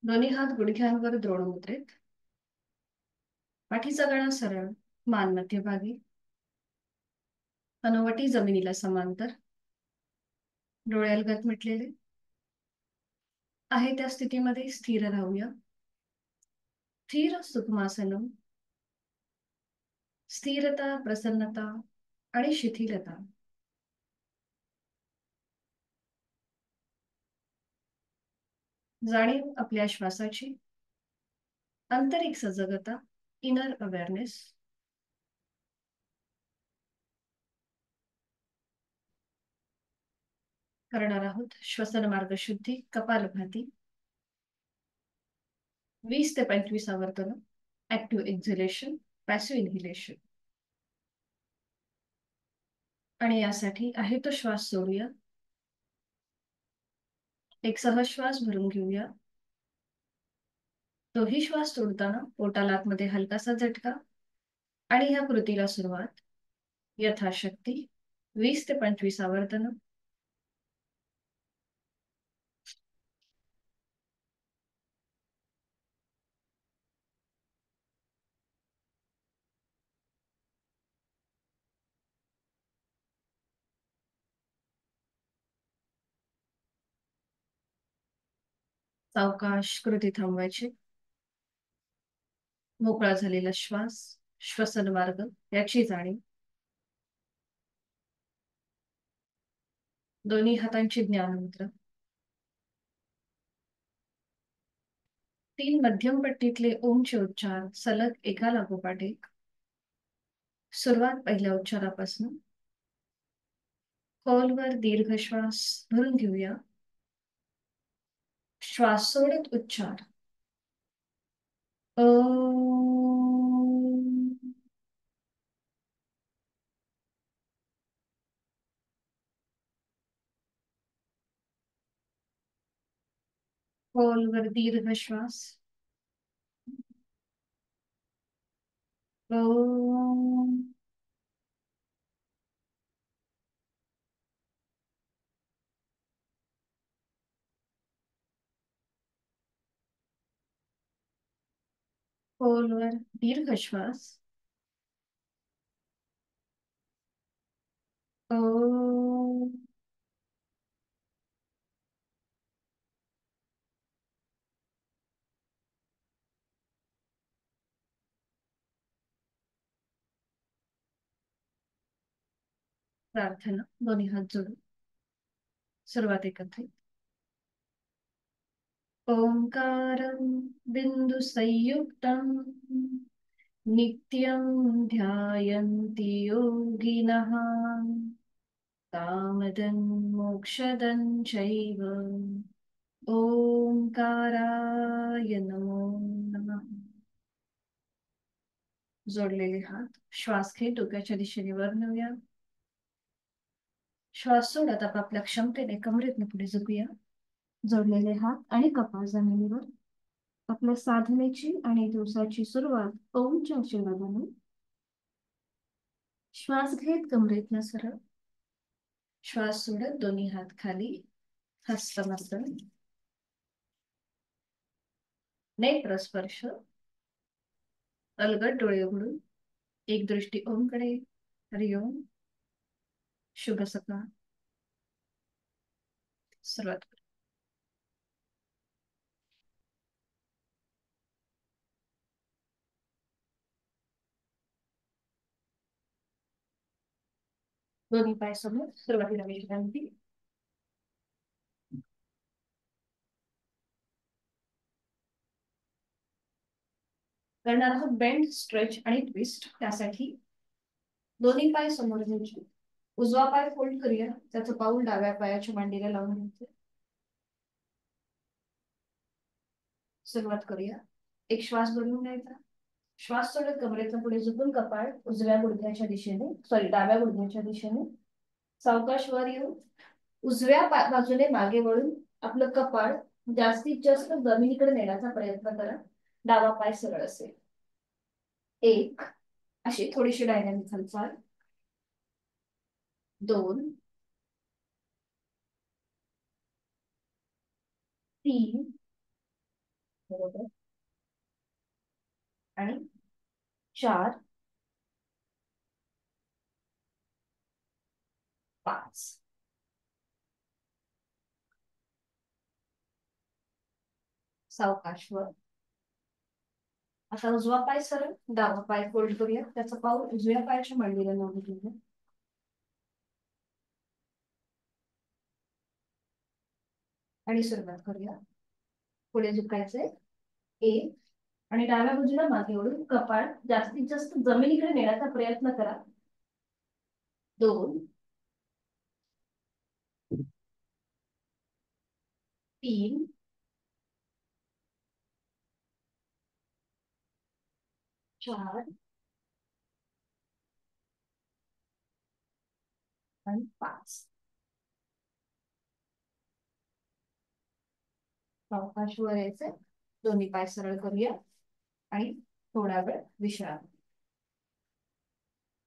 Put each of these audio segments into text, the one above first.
दोन्ही हात गुडघ्यांवर द्रोण मुद्रेत. पाठीचा कणा सरळ, मान मध्यभागी, हनुवटी जमिनीला समांतर, डोळे अलगद मिटलेले. आहे त्या स्थितीमध्ये स्थिर राहूया. स्थिर सुखमासनम. स्थिरता, प्रसन्नता आणि शिथिलता. जाणीव आपल्या श्वासाची. आंतरिक सजगता, इनर अवेअरनेस. करणार आहोत श्वसन मार्ग शुद्धी कपालभाती. 20 ते 25 आवर्तन. Active exhalation, passive inhalation. आणि यासाठी आहे तो श्वास सोडूया. एक सहज श्वास भरून घेऊया. तोही श्वास सोडताना पोटाला आतमध्ये हलकासा झटका. आणि ह्या कृतीला सुरुवात यथाशक्ती 20 ते 25 आवर्तन. सावकाश कृती थांबवायची. मोकळा झालेला श्वास, श्वसन मार्ग याची जाणीव. दोन्ही हातांची ज्ञान मुद्रा. 3 मध्यम पट्टीतले ओमचे उच्चार सलग एका लागोपाठ एक. सुरुवात पहिल्या उच्चारापासून. खोलवर दीर्घ श्वास भरून घेऊया. श्वास सोडत उच्चार ओम. खोलवर दीर्घ श्वास ओम. खोलवर दीर्घ श्वास ओम. प्रार्थना दोन्ही हात जोडून. सुरुवात एकत्रित. ओंकारं बिंदु संयुक्तं नित्यं ध्यायन्ति योगिनः कामदं मोक्षदं चैव. ओंकाराय नमो नमः. जोडलेले हात श्वास घेत डोक्याच्या दिशेने वर नेऊया. श्वास सोडत आपापल्या क्षमतेने कमरेतनं पुढे झुकूया. जोडलेले हात आणि कपाळ जमिनीवर. आपल्या साधनेची आणि दिवसाची सुरुवात ओमच्या आशीर्वादाने. श्वास घेत कमरेतनं सरळ. श्वास सोडत दोन्ही हात खाली. हस्तमस्तक. नेत्र स्पर्श. अलगद डोळे उघडून एक दृष्टी ओमकडे. हरिओम. शुभ सकाळ. सुरुवात करू. दोन्ही पाय समोर. सुरुवातीला विश्रांती. करणार आहोत बेंड, स्ट्रेच आणि ट्विस्ट. त्यासाठी दोन्ही पाय समोर घ्यायचे. उजवा पाय फोल्ड करूया. त्याचं पाऊल डाव्या पायाच्या मांडीला लावून घ्यायचं. सुरुवात करूया. एक श्वास भरून घ्यायचा. श्वास सोडत कमरेचा पुढे झुकून कपाळ उजव्या गुडघ्याच्या दिशेने, डाव्या गुडघ्याच्या दिशेने सावकाश वर येऊन उजव्या बाजूने मागे वळून आपलं कपाळ जास्तीत जास्त जमिनीकडे नेण्याचा प्रयत्न करा. डावा पाय सरळ असेल. एक. अशी थोडीशी डायनॅमिक हालचाल. 2, 3, बरोबर. आणि 4, 5. सावकाश वर. आता उजवा पाय सरळ, डावा पाय फोल्ड करूया. त्याचं पाऊल उजव्या पायाच्या मांडीला लावून घेऊया. आणि सुरुवात करूया. पुढे झुकायचंय. 1. आणि डाव्या बाजूला मागे ओढून कपाळ जास्तीत जास्त जमिनीकडे नेण्याचा प्रयत्न करा. 2, 3, 4 आणि 5. सावकाश वर यायचंय. दोन्ही पाय सरळ करूया आणि थोडा वेळ विश्राम.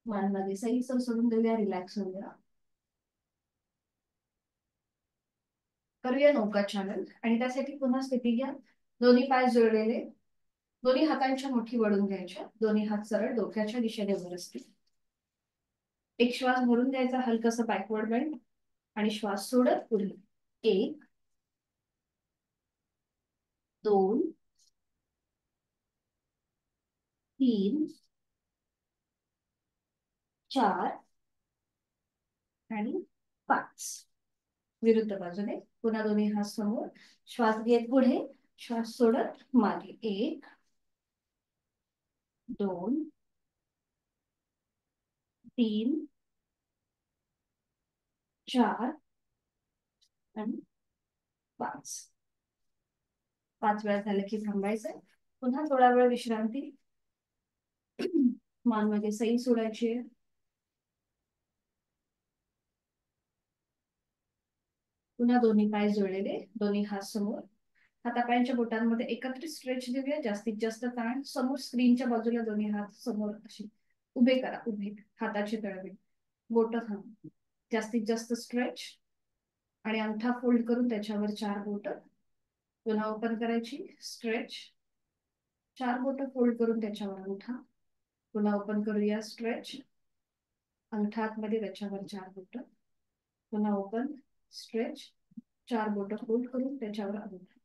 मान सही सर सोडून देऊया. रिलॅक्स होऊया. करूया नौका चॅनल. आणि त्यासाठी पुन्हा स्थिती घ्या. दोन्ही पाय जुळलेले. दोन्ही हातांच्या मुठी वळून घ्यायच्या. दोन्ही हात सरळ डोक्याच्या दिशेने वर असतील. एक श्वास भरून द्यायचा, हलकस बॅकवर्ड बेंड. आणि श्वास सोडत पुढे. 1, 2, 3, 4 आणि 5. विरुद्ध बाजूने पुन्हा दोन्ही हात समोर. श्वास घेत पुढे, श्वास सोडत मागे. 1, 2, 3, 4 आणि 5. 5 वेळा झालं की थांबायचंय. पुन्हा थोडा वेळ विश्रांती. मान मध्ये सही सोडायची. पुन्हा दोन्ही पाय जुळलेले. दोन्ही हात समोर. हातापायांच्या बोटांमध्ये एकत्रित स्ट्रेच देऊया. जास्तीत जास्त ताण. समोर स्क्रीनच्या बाजूला दोन्ही हात समोर असे उभे करा. उभे हाताचे तळवे, बोट थांब. जास्तीत जास्त स्ट्रेच. आणि अंगठा फोल्ड करून त्याच्यावर 4 बोट. पुन्हा ओपन करायची. स्ट्रेच. 4 बोट फोल्ड करून त्याच्यावर अंगठा. पुन्हा ओपन करूया. स्ट्रेच. अंगठा आतमध्ये, त्याच्यावर 4 बोट. पुन्हा ओपन. स्ट्रेच. 4 बोट फोल्ड करून त्याच्यावर अंगठा.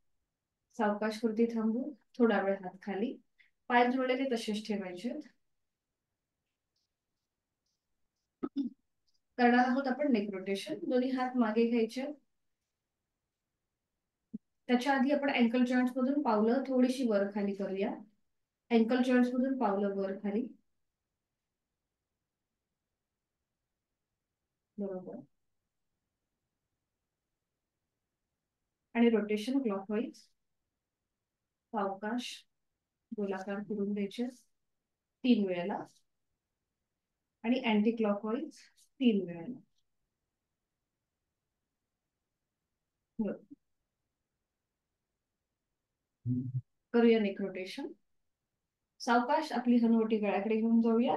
सावकाश कृती थांबू. थोडा वेळ हात खाली. पाय जोडलेले तसेच ठेवायचे. करणार आहोत आपण नेक रोटेशन. दोन्ही हात मागे घ्यायचे. त्याच्या आधी आपण अँकल जॉईंट मधून पावलं थोडीशी वर खाली करूया. अँकल जॉईंट मधून पावलं वर खाली. बरोबर. आणि रोटेशन क्लॉकवाईज. सावकाश गोलाकार फिरून द्यायचे 3 वेळेला. आणि अँटी क्लॉकवाईज 3 वेळेला. करूया नेक रोटेशन. सावकाश आपली हनुवटी गळ्याकडे घेऊन जाऊया.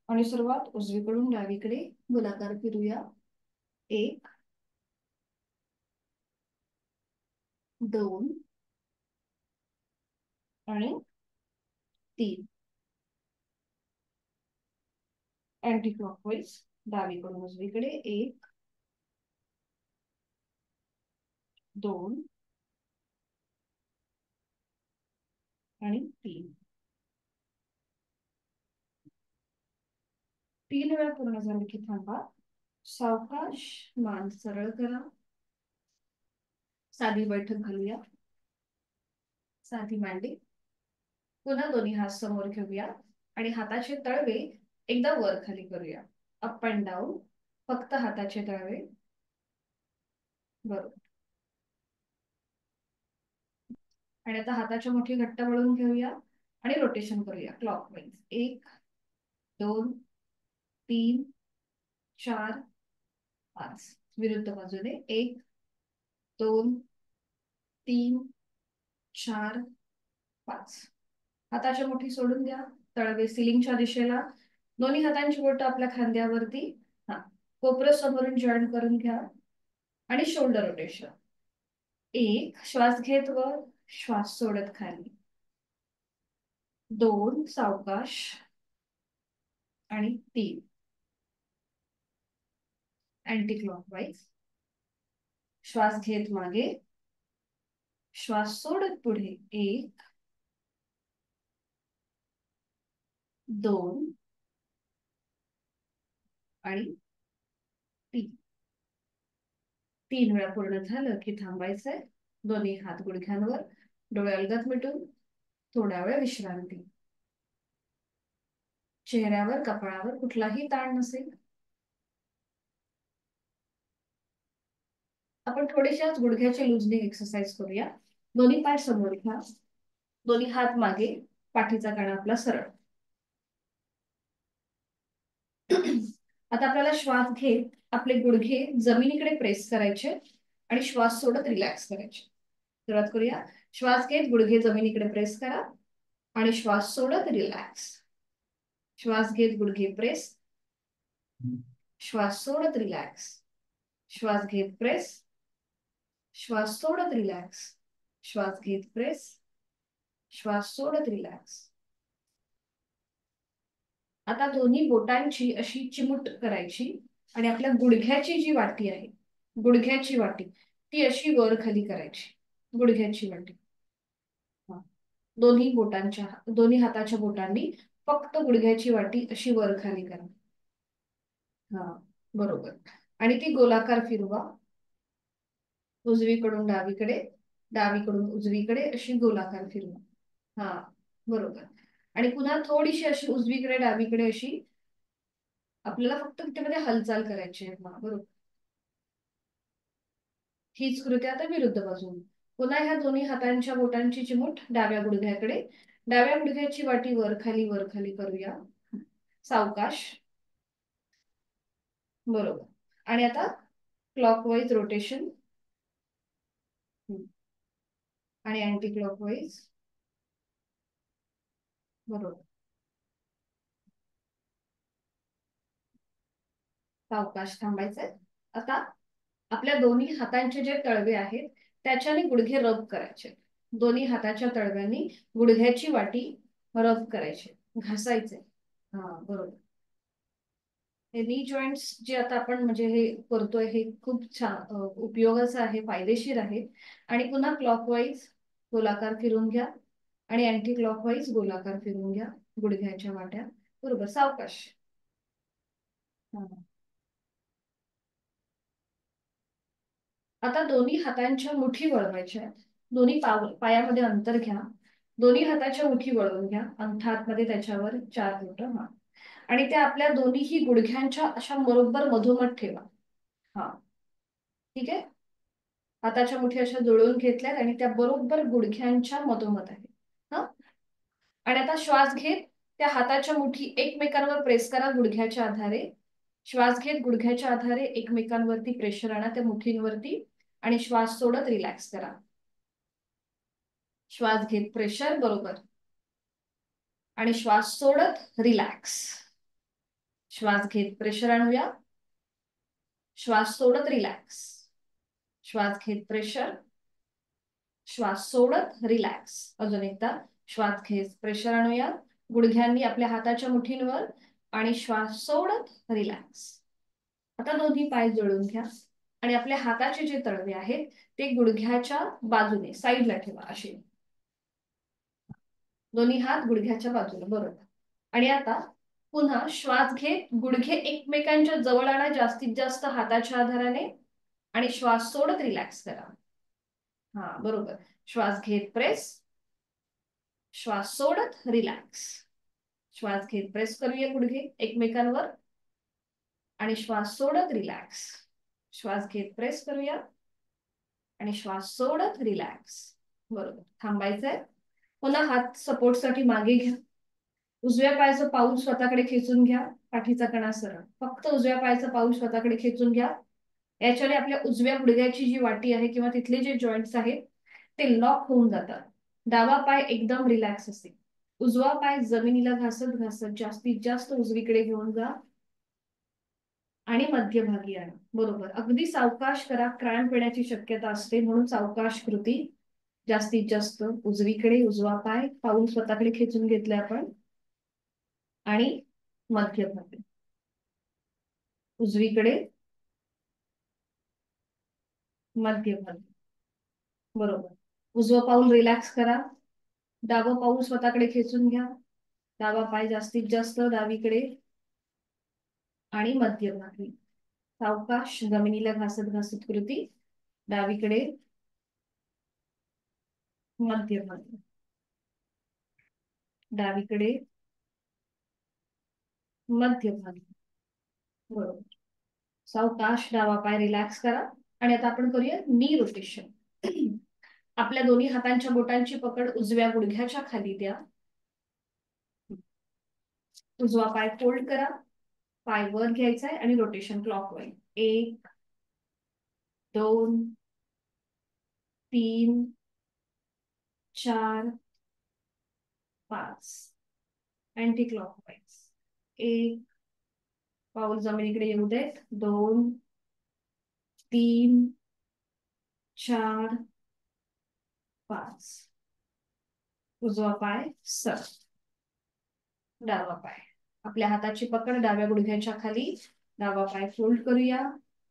आणि सुरुवात उजवीकडून डावीकडे गोलाकार फिरूया. 1, 2 आणि 3. अँटी क्लॉकवाईज डावीकडून उजवीकडे. 1, 2 आणि 3. 3 वेळा पूर्ण झाले की थांबा. सावकाश मान सरळ करा. साधी बैठक घालूया. साधी मांडी. पुन्हा दोन्ही हात समोर घेऊया. आणि हाताचे तळवे एकदा वर खाली करूया. Up and down. फक्त हाताचे तळवे. बरोबर. आणि आता हाताच्या मुठी घट्ट वळून घेऊया. आणि रोटेशन करूया क्लॉकवाईज. 1, 2, 3, 4, 5. विरुद्ध बाजूने. 1, 2, 3, 4, 5. हाताच्या मुठी सोडून द्या. तळवे सिलिंगच्या दिशेला. दोन्ही हातांची बोट आपल्या खांद्यावरती. हा, कोपरं समोरून जॉईन करून घ्या. आणि शोल्डर रोटेशन. 1, श्वास घेत वर. श्वास सोडत खाली, 2 सावकाश आणि 3 अँटी क्लॉकवाईज. श्वास घेत मागे, श्वास सोडत पुढे, 1 2 आणि 3. 3 वेळा पूर्ण झालं की थांबायचंय. दोन्ही हात गुडघ्यांवर, डोळे अलगद मिटून थोड्या वेळ विश्रांती. चेहऱ्यावर कपाळावर कुठलाही ताण नसेल. आपण थोडीशी आज गुडघ्याची लुजनिंग एक्सरसाइज करूया. दोन्ही पाय समोर घ्या, दोन्ही हात मागे, पाठीचा कणा आपला सरळ. आता आपल्याला श्वास घेत आपले गुडघे जमिनीकडे प्रेस करायचे आणि श्वास सोडत रिलॅक्स करायचे. सुरुवात करूया. श्वास घेत गुडघे जमिनीकडे प्रेस करा आणि श्वास सोडत रिलॅक्स. श्वास घेत गुडघे प्रेस, श्वास सोडत रिलॅक्स. श्वास घेत प्रेस, श्वास सोडत रिलॅक्स. श्वास घेत प्रेस, श्वास सोडत रिलॅक्स. आता दोन्ही बोटांची अशी चिमूट करायची आणि आपल्या गुडघ्याची जी वाटी आहे, गुडघ्याची वाटी ती अशी वर खाली करायची. गुडघ्याची वाटी दोन्ही हाताच्या बोटांनी फक्त गुडघ्याची वाटी अशी वर खाली करा. हा, बरोबर. आणि ती गोलाकार फिरवा. उजवीकडून डावीकडे, डावीकडून उजवीकडे अशी गोलाकार फिरवा. हा, बरोबर. आणि पुन्हा थोडीशी अशी उजवीकडे डावीकडे अशी आपल्याला फक्त त्यामध्ये हालचाल करायची आहे. बरोबर. हीच कृती आता विरुद्ध बाजूने. पुन्हा ह्या दोन्ही हातांच्या बोटांची चिमूट डाव्या गुडघ्याकडे, डाव्या गुडघ्याची वाटी वर खाली करूया. सावकाश. बरोबर. आणि आता क्लॉकवाईज रोटेशन आणि अँटी क्लॉकवाईज. बरोबर. सावकाश थांबायचंय. आता आपल्या दोन्ही हातांचे जे तळवे आहेत त्याच्याने गुडघे रब करायचे. दोन्ही हाताच्या तळव्यांनी गुडघ्याची वाटी रब करायचे, घासायचे. हा, बरोबर. हे नी जॉईंट्स जे आता आपण म्हणजे हे करतोय हे खूप छान उपयोगाचं आहे, फायदेशीर आहे. आणि पुन्हा क्लॉकवाईज गोलाकार फिरून घ्या आणि अँटी क्लॉकवाईज गोलाकार फिरून घ्या गुडघ्याच्या वाट्या. बरोबर. सावकाश. आता दोन्ही हातांच्या मुठी वळवायच्या. दोन्ही पायामध्ये अंतर घ्या. दोन्ही हाताच्या मुठी वळवून घ्या. अंगठा आतमध्ये, त्याच्यावर 4 बोट. हा, आणि त्या आपल्या दोन्हीही गुडघ्यांच्या अशा बरोबर मधोमध ठेवा. हा, ठीक आहे. हाताच्या मुठी अशा जुळवून घेतल्यात आणि त्या बरोबर गुडघ्यांच्या मधोमध आहे. हा, आणि आता श्वास घेत त्या हाताच्या मुठी एकमेकांवर प्रेस करा गुडघ्याच्या आधारे. श्वास घेत गुडघ्याच्या आधारे एकमेकांवरती प्रेशर आणा त्या मुठींवरती आणि श्वास सोडत रिलॅक्स करा. श्वास घेत प्रेशर, बरोबर, आणि श्वास सोडत रिलॅक्स. श्वास घेत प्रेशर आणूया, श्वास सोडत रिलॅक्स. श्वास घेत प्रेशर, श्वास सोडत रिलॅक्स. अजून एकदा श्वास घेत प्रेशर आणूया गुडघ्यांनी आपल्या हाताच्या मुठींवर आणि श्वास सोडत रिलॅक्स. आता दोन्ही पाय जोडून घ्या आणि आपल्या हाताचे जे तळवे आहेत ते गुडघ्याच्या बाजूने साईडला ठेवा असे. दोन्ही हात गुडघ्याच्या बाजूने, बरोबर. आणि आता पुन्हा श्वास घेत गुडघे एकमेकांच्या जवळ आणा जास्तीत जास्त हाताच्या आधाराने आणि श्वास सोडत रिलॅक्स करा. हा, बरोबर. श्वास घेत प्रेस, श्वास सोडत रिलॅक्स. श्वास घेत प्रेस करूया गुडघे एकमेकांवर आणि श्वास सोडत रिलॅक्स. श्वास घेत प्रेस करूया आणि श्वास सोडत रिलॅक्स. बरोबर. थांबायचंय. पुन्हा हात सपोर्टसाठी मागे घ्या. उजव्या पायाचं पाऊल स्वतःकडे खेचून घ्या. पाठीचा कणा सरळ. फक्त उजव्या पायाचं पाऊल स्वतःकडे खेचून घ्या. याच्याने आपल्या उजव्या गुडघ्याची जी वाटी आहे किंवा तिथले जे जॉईंट्स आहेत ते लॉक होऊन जातात. डावा पाय एकदम रिलॅक्स असेल. उजवा पाय जमिनीला घासत घासत जास्तीत जास्त उजवीकडे घेऊन जा आणि मध्यभागी आणा. बरोबर. अगदी सावकाश करा. क्रॅम्प येण्याची शक्यता असते म्हणून सावकाश कृती. जास्तीत जास्त उजवीकडे उजवा पाय पाऊल स्वतःकडे खेचून घेतले आपण आणि मध्यभागी उजवीकडे मध्यभागी. बरोबर. उजवं पाऊल रिलॅक्स करा. डावं पाऊल स्वतःकडे खेचून घ्या. डावा पाय जास्तीत जास्त डावीकडे आणि मध्यभागी. सावकाश जमिनीला घासत घासत कृती. डावीकडे मध्यभागी. डावीकडे मध्यभागी. बरोबर. सावकाश डावा पाय रिलॅक्स करा आणि आता आपण करूया नी रोटेशन. आपल्या दोन्ही हातांच्या बोटांची पकड उजव्या गुडघ्याच्या खाली द्या. उजवा पाय फोल्ड करा. पाय वर घ्यायचा आहे आणि रोटेशन क्लॉकवाईज. 1 2 3 4 5 anti clockwise. 1 पाऊल जमिनीकडे येऊ देत. 2 3 4 5. उजवा पाय सर. डावा पाय आपल्या हाताची पकड डाव्या गुडघ्याच्या खाली. डावा पाय फोल्ड करूया.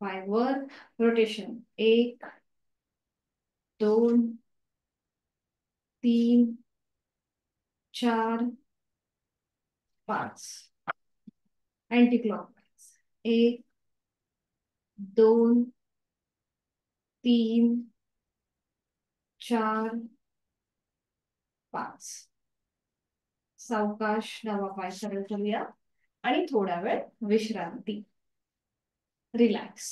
पाय वर. Rotation 1 2 3 4 5 anti clockwise. 1 2 3 4 5. सावकाश डावा पाय सरळ करूया आणि थोडा वेळ विश्रांती. रिलॅक्स.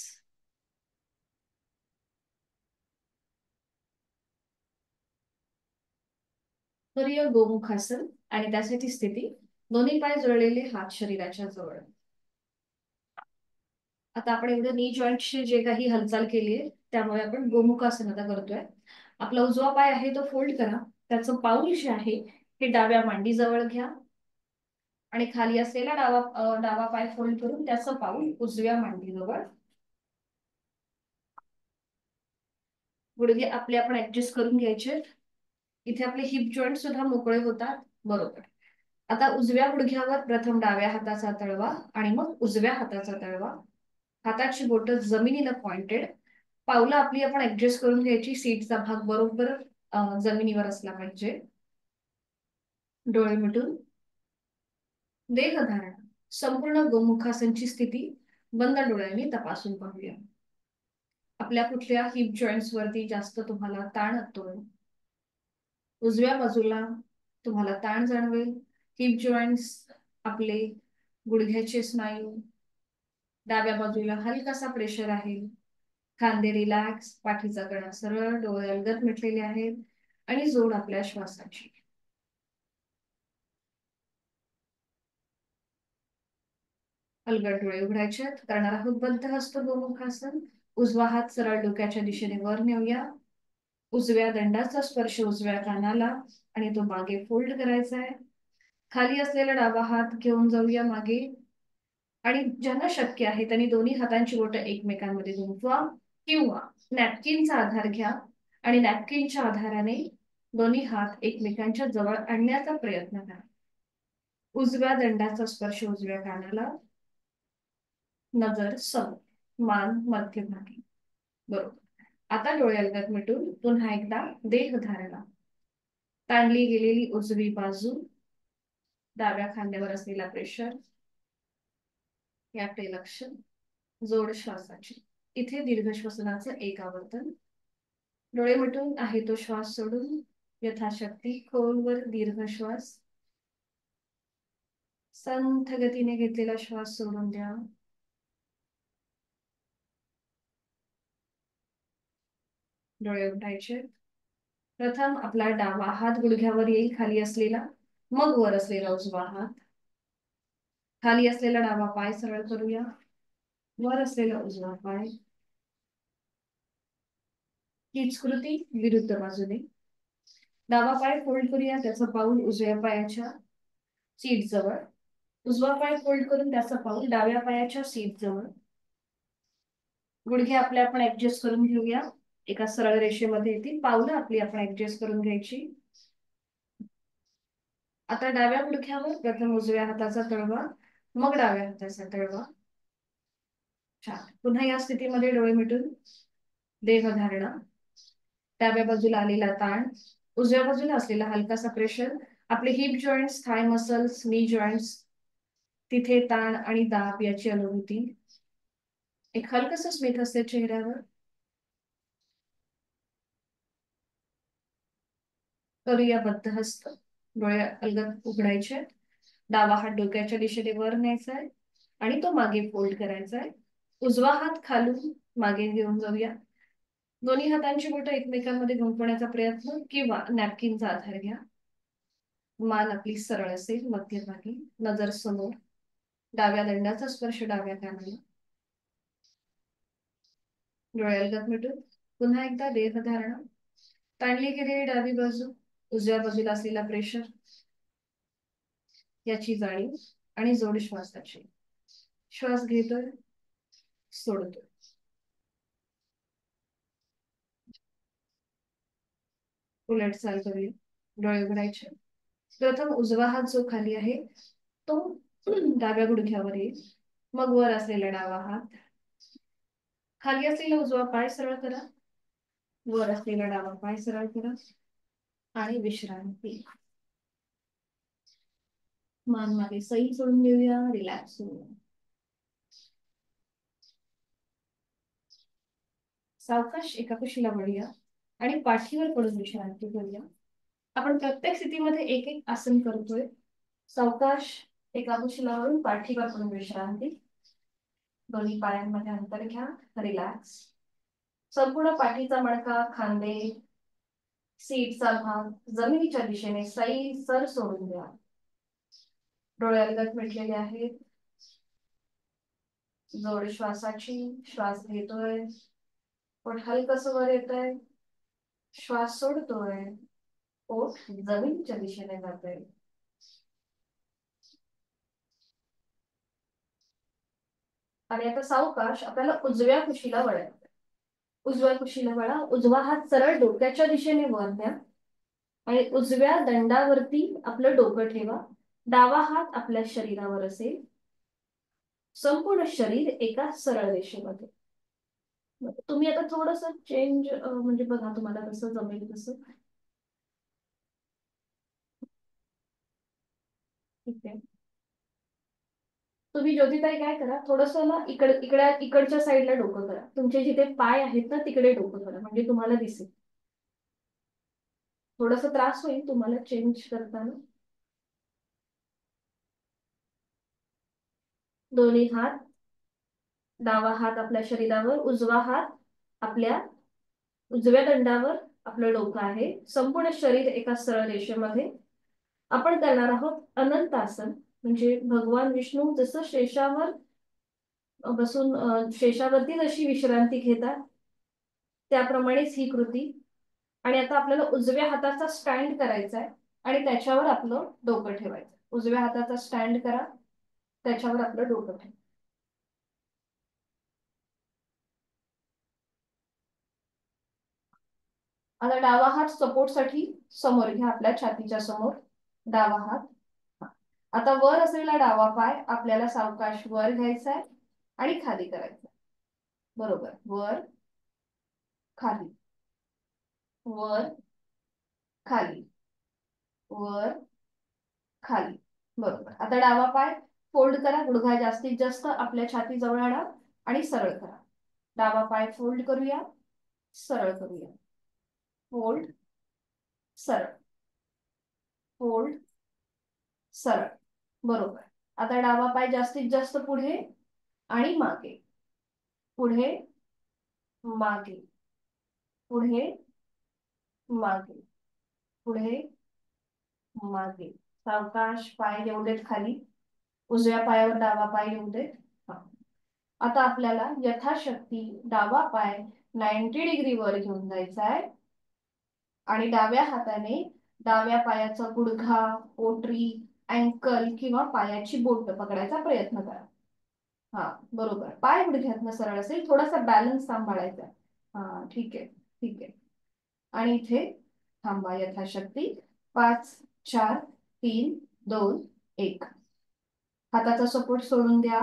करूया गोमुखासन आणि त्यासाठी स्थिती दोन्ही पाय जुळलेले, हात शरीराच्या जवळ. आता आपण एवढं नी जॉईंटची जे काही हालचाल केली आहे त्यामुळे आपण गोमुखासन आता करतोय. आपला उजवा पाय आहे तो फोल्ड करा. त्याचं पाऊल जे आहे हे डाव्या मांडीजवळ घ्या आणि खाली असलेला डावा पाय फोल्ड करून त्याचं पाऊल उजव्या मांडीजवळ. गुडघे आपले आपण ऍडजस्ट करून घ्यायचे. इथे आपले हिप जॉईंट सुद्धा मोकळे होतात. बरोबर. आता उजव्या गुडघ्यावर प्रथम डाव्या हाताचा तळवा आणि मग उजव्या हाताचा तळवा. हाताची बोट जमिनीला पॉइंटेड. पावलं आपली आपण ऍडजस्ट करून घ्यायची. सीटचा भाग बरोबर जमिनीवर असला पाहिजे. डोळे मिटून देहधारणा संपूर्ण गोमुखासनची स्थिती बंद डोळ्यांनी तपासून पाहूया. आपल्या कुठल्या हिप जॉईंट्स वरती जास्त तुम्हाला ताण येतोय. उजव्या बाजूला तुम्हाला ताण जाणवेल. हिप जॉईंट्स आपले गुडघ्याचे स्नायू. डाव्या बाजूला हलकासा प्रेशर आहे. खांदे रिलॅक्स. पाठीचा कणा सरळ. डोळे अलगद मिटलेले आहेत आणि जोड आपल्या श्वासाची. अलगद डोळे उघडायचे. करणार आहोत बद्धहस्त गोमुखासन. उजवा हात सरळ डोक्याच्या दिशेने वर नेऊया. उजव्या दंडाचा स्पर्श उजव्या कानाला आणि तो मागे फोल्ड करायचा आहे. खाली असलेला डावा हात घेऊन जाऊया मागे आणि ज्यांना शक्य आहे त्यांनी दोन्ही हातांची बोटं एकमेकांमध्ये गुंतवा किंवा नॅपकिनचा आधार घ्या आणि नॅपकिनच्या आधाराने दोन्ही हात एकमेकांच्या जवळ आणण्याचा प्रयत्न करा. उजव्या दंडाचा स्पर्श उजव्या कानाला. नजर समोर. मान मध्यभागी. बरोबर. आता डोळे अलगद मिटून पुन्हा एकदा देहधारणा. ताणली गेलेली उजवी बाजू. डाव्या खांद्यावर असलेला प्रेशर याकडे लक्ष. जोड श्वासाची. इथे दीर्घ श्वसनाचं एक आवर्तन. डोळे मिटून आहे तो श्वास सोडून यथाशक्ती खोलवर दीर्घ श्वास. संथ गतीने घेतलेला श्वास सोडून द्या. डोळे उघडायचे. प्रथम आपला डावा हात गुडघ्यावर येईल खाली असलेला. मग वर असलेला उजवा हात. खाली असलेला डावा पाय सरळ करूया. वर असलेला उजवा पाय. हीच कृती विरुद्ध बाजूने. डावा पाय फोल्ड करूया. त्याचं पाऊल उजव्या पायाच्या सीट जवळ. उजवा पाय फोल्ड करून त्याचं पाऊल डाव्या पायाच्या सीट जवळ. गुडघे आपले आपण ऍडजस्ट करून घेऊया. एका सरळ रेषेमध्ये येतील. पावलं आपली आपण ऍडजस्ट करून घ्यायची. आता डाव्या गुडघ्यावर प्रथम उजव्या हाताचा तळवा, मग डाव्या हाताचा तळवा. छान. पुन्हा या स्थितीमध्ये डोळे मिटून देहधारणा. डाव्या बाजूला आलेला ताण, उजव्या बाजूला असलेला हलकासा प्रेशर. आपले हिप जॉईंट्स, थाय मसल्स, नी जॉईंट्स, तिथे ताण आणि दाब याची अनुभूती. एक हलकस स्मित असते चेहऱ्यावर. करूया बद्धहस्त. डोळे अलगद उघडायचे. डावा हात डोक्याच्या दिशेने वर न्यायचा आहे आणि तो मागे फोल्ड करायचा आहे. उजवा हात खालून मागे घेऊन जाऊया. दोन्ही हातांची बोटं एकमेकांमध्ये गुंफवण्याचा प्रयत्न किंवा नॅपकिनचा आधार घ्या. मान आपली सरळ असेल मध्यभागी, नजर समोर. डाव्या दंडाचा स्पर्श डाव्या कानाला. डोळे अलगद मिटून पुन्हा एकदा देहधारणा. ताणली गेलेली डावी बाजू, उजव्या बाजूला असलेला प्रेशर याची जाणीव आणि जोड श्वासाची. श्वास घेतोय, सोडतोय. उलट चाल करूया. डोळे उघडायचे. प्रथम उजवा हात जो खाली आहे तो डाव्या गुडघ्यावर येईल, मग वर असलेला डावा हात. खाली असलेला उजवा पाय सरळ करा, वर असलेला डावा पाय सरळ करा आणि विश्रांती. मान मागे सैल सोडून घेऊया, रिलॅक्स होऊया. सावकाश एका कुशीला वळूया आणि पाठीवर पडून विश्रांती करूया. आपण प्रत्येक स्थितीमध्ये एक एक आसन करतोय. सावकाश एका कुशीला वळून पाठीवर पडून विश्रांती. दोन्ही पायांमध्ये अंतर घ्या, रिलॅक्स. संपूर्ण पाठीचा मणका, खांदे, सीटचा भाग जमिनीच्या दिशेने सैल सर सोडून द्या. डोळे अलगद मिटलेले आहेत. जोड श्वासाची. श्वास घेतोय, पोट हलकस वर येतोय. श्वास सोडतोय, पोट जमिनीच्या दिशेने जातोय. आणि आता सावकाश आपल्याला उजव्या कुशीला वळायचं. उजव्या कुशीला वळा. उजवा हात सरळ डोक्याच्या दिशेने वर द्या आणि उजव्या दंडावरती आपलं डोकं ठेवा. डावा हात आपल्या शरीरावर असेल. संपूर्ण शरीर एका सरळ रेषेमध्ये. तुम्ही आता थोडस चेंज म्हणजे बघा तुम्हाला कसं जमेल तसं. ठीक आहे. तुम्ही ज्योतिताई काय करा, थोडस ना इकडच्या साईडला डोकं करा. तुमचे जिथे पाय आहेत ना तिकडे डोकं करा, म्हणजे तुम्हाला दिसेल. थोडस त्रास होईल तुम्हाला चेंज करताना. दोन्ही हात, डावा हात आपल्या शरीरावर, उजवा हात आपल्या उजव्या दंडावर आपलं डोकं आहे. संपूर्ण शरीर एका सरळ रेषेमध्ये. आपण करणार आहोत अनंत आसन. म्हणजे भगवान विष्णू जसं शेषावर बसून शेषावरती जशी विश्रांती घेतात त्याप्रमाणेच ही कृती. आणि आता आपल्याला उजव्या हाताचा स्टँड करायचा आहे आणि त्याच्यावर आपलं डोकं ठेवायचं. उजव्या हाताचा स्टँड करा, त्याच्यावर आपलं डोकं ठेवा. आता डावा हात सपोर्ट साठी समोर घ्या, आपल्या छातीच्या समोर. डावा हात. आता वर असलेला डावा पाय आपल्याला सावकाश वर घ्यायचा आहे आणि खाली करायचा. बरोबर. वर खाली, वर खाली, वर खाली. बरोबर. आता डावा पाय फोल्ड करा. गुडघा जास्तीत जास्त आपल्या छाती जवळ आणा आणि सरळ करा. डावा पाय फोल्ड करूया, सरळ करूया. फोल्ड, सरळ, फोल्ड, सरळ. बरोबर. आता डावा पाय जास्तीत जास्त पुढे आणि मागे, पुढे मागे, पुढे मागे, पुढे मागे. सावकाश पाय येऊ देत खाली. उजव्या पायावर डावा पाय येऊ देत. आता आपल्याला यथाशक्ती डावा पाय 90 डिग्री वर घेऊन जायचा आहे आणि डाव्या हाताने डाव्या पायाचा गुडघा, पोटरी, अँकल किंवा पायाची बोट पकडायचा प्रयत्न करा. हा, बरोबर. पाय गुडघ्यातनं सरळ असेल. थोडासा बॅलन्स सांभाळायचा. हा, ठीक आहे. ठीक आहे. आणि इथे थांबा यथाशक्ती. 5 4 3 2 1. हाताचा सपोर्ट सोडून द्या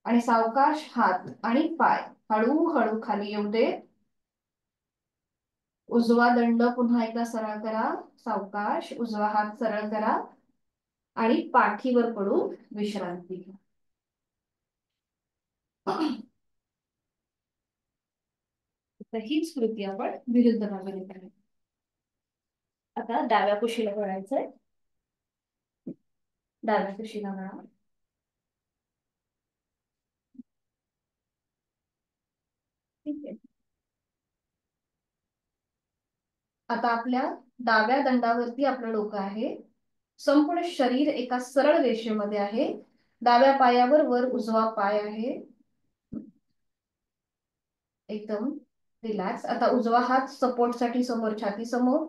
आणि सावकाश हात आणि पाय हळूहळू खाली येऊ दे. उजवा दंड पुन्हा एकदा सरळ करा. सावकाश उजवा हात सरळ करा आणि पाठीवर पडून विश्रांती घ्या. हीच कृती आपण विरुद्ध बाजूने करायची. आता डाव्या कुशीला वळायचंय. डाव्या कुशीला वळा. ठीक आहे. आता आपल्या डाव्या दंडावरती आपलं डोकं आहे. संपूर्ण शरीर एका सरळ रेषेमध्ये आहे. डाव्या पायावर वर उजवा पाय आहे. एकदम रिलॅक्स. आता उजवा हात सपोर्ट साठी समोर छाती समोर.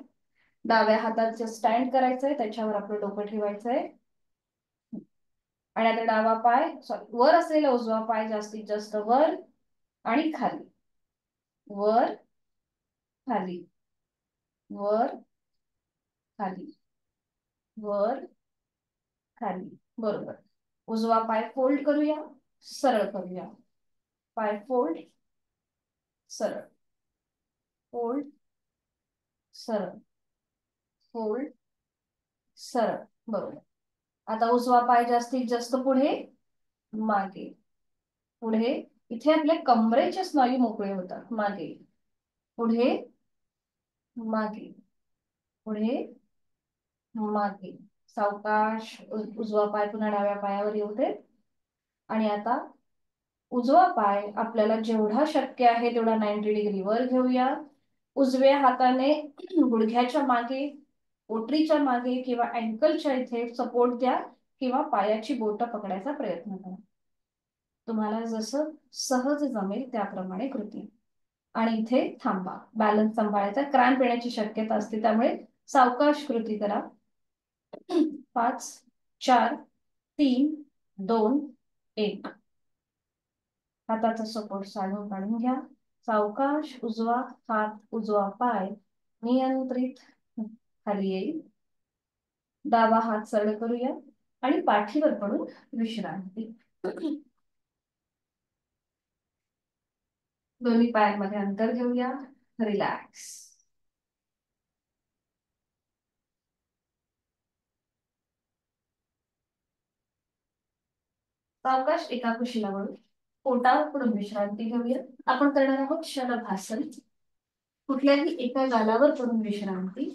डाव्या हाताचं स्टँड करायचंय, त्याच्यावर आपलं डोकं ठेवायचंय. आणि आता डावा पाय सॉरी वर असलेला उजवा पाय जास्तीत जास्त वर आणि खाली. वर खाली. वर खाली. वर खाली. बरोबर. उजवा पाय फोल्ड करूया. सरळ करूया. पाय फोल्ड. सरळ. फोल्ड. सरळ. फोल्ड. सरळ. बरोबर. आता उजवा पाय जास्तीत जास्त पुढे मागे. पुढे. इथे आपले कमरेचे स्नायू मोकळे होतात. मागे. पुढे. मागे. पुढे. मागे. सावकाश उजवा पाय पुन्हा डाव्या पायावर येऊ दे. आणि आता उजवा पाय आपल्याला जेवढा शक्य आहे तेवढा 90 डिग्री वर घेऊया. उजव्या हाताने गुडघ्याच्या मागे, पोटरीच्या मागे किंवा अँकलच्या इथे सपोर्ट द्या किंवा पायाची बोटं पकडायचा प्रयत्न करा. तुम्हाला जसं सहज जमेल त्याप्रमाणे कृती. आणि इथे थांबा. बॅलन्स सांभाळायचा. क्रॅम्प येण्याची शक्यता असते, त्यामुळे सावकाश कृती करा. 5 4 3 2 1. हाताचा सपोर्ट साधून काढून घ्या. सावकाश उजवा हात उजवा पाय नियंत्रित खाली येईल. डावा हात सरळ करूया आणि पाठीवर पडून विश्रांती. दोन्ही पायांमध्ये अंतर घेऊया. रिलॅक्स. सावकाश एका कुशीला वळून पोटावर पडून विश्रांती घेऊया. आपण करणार आहोत शलभासन. कुठल्याही एका गालावर पडून विश्रांती.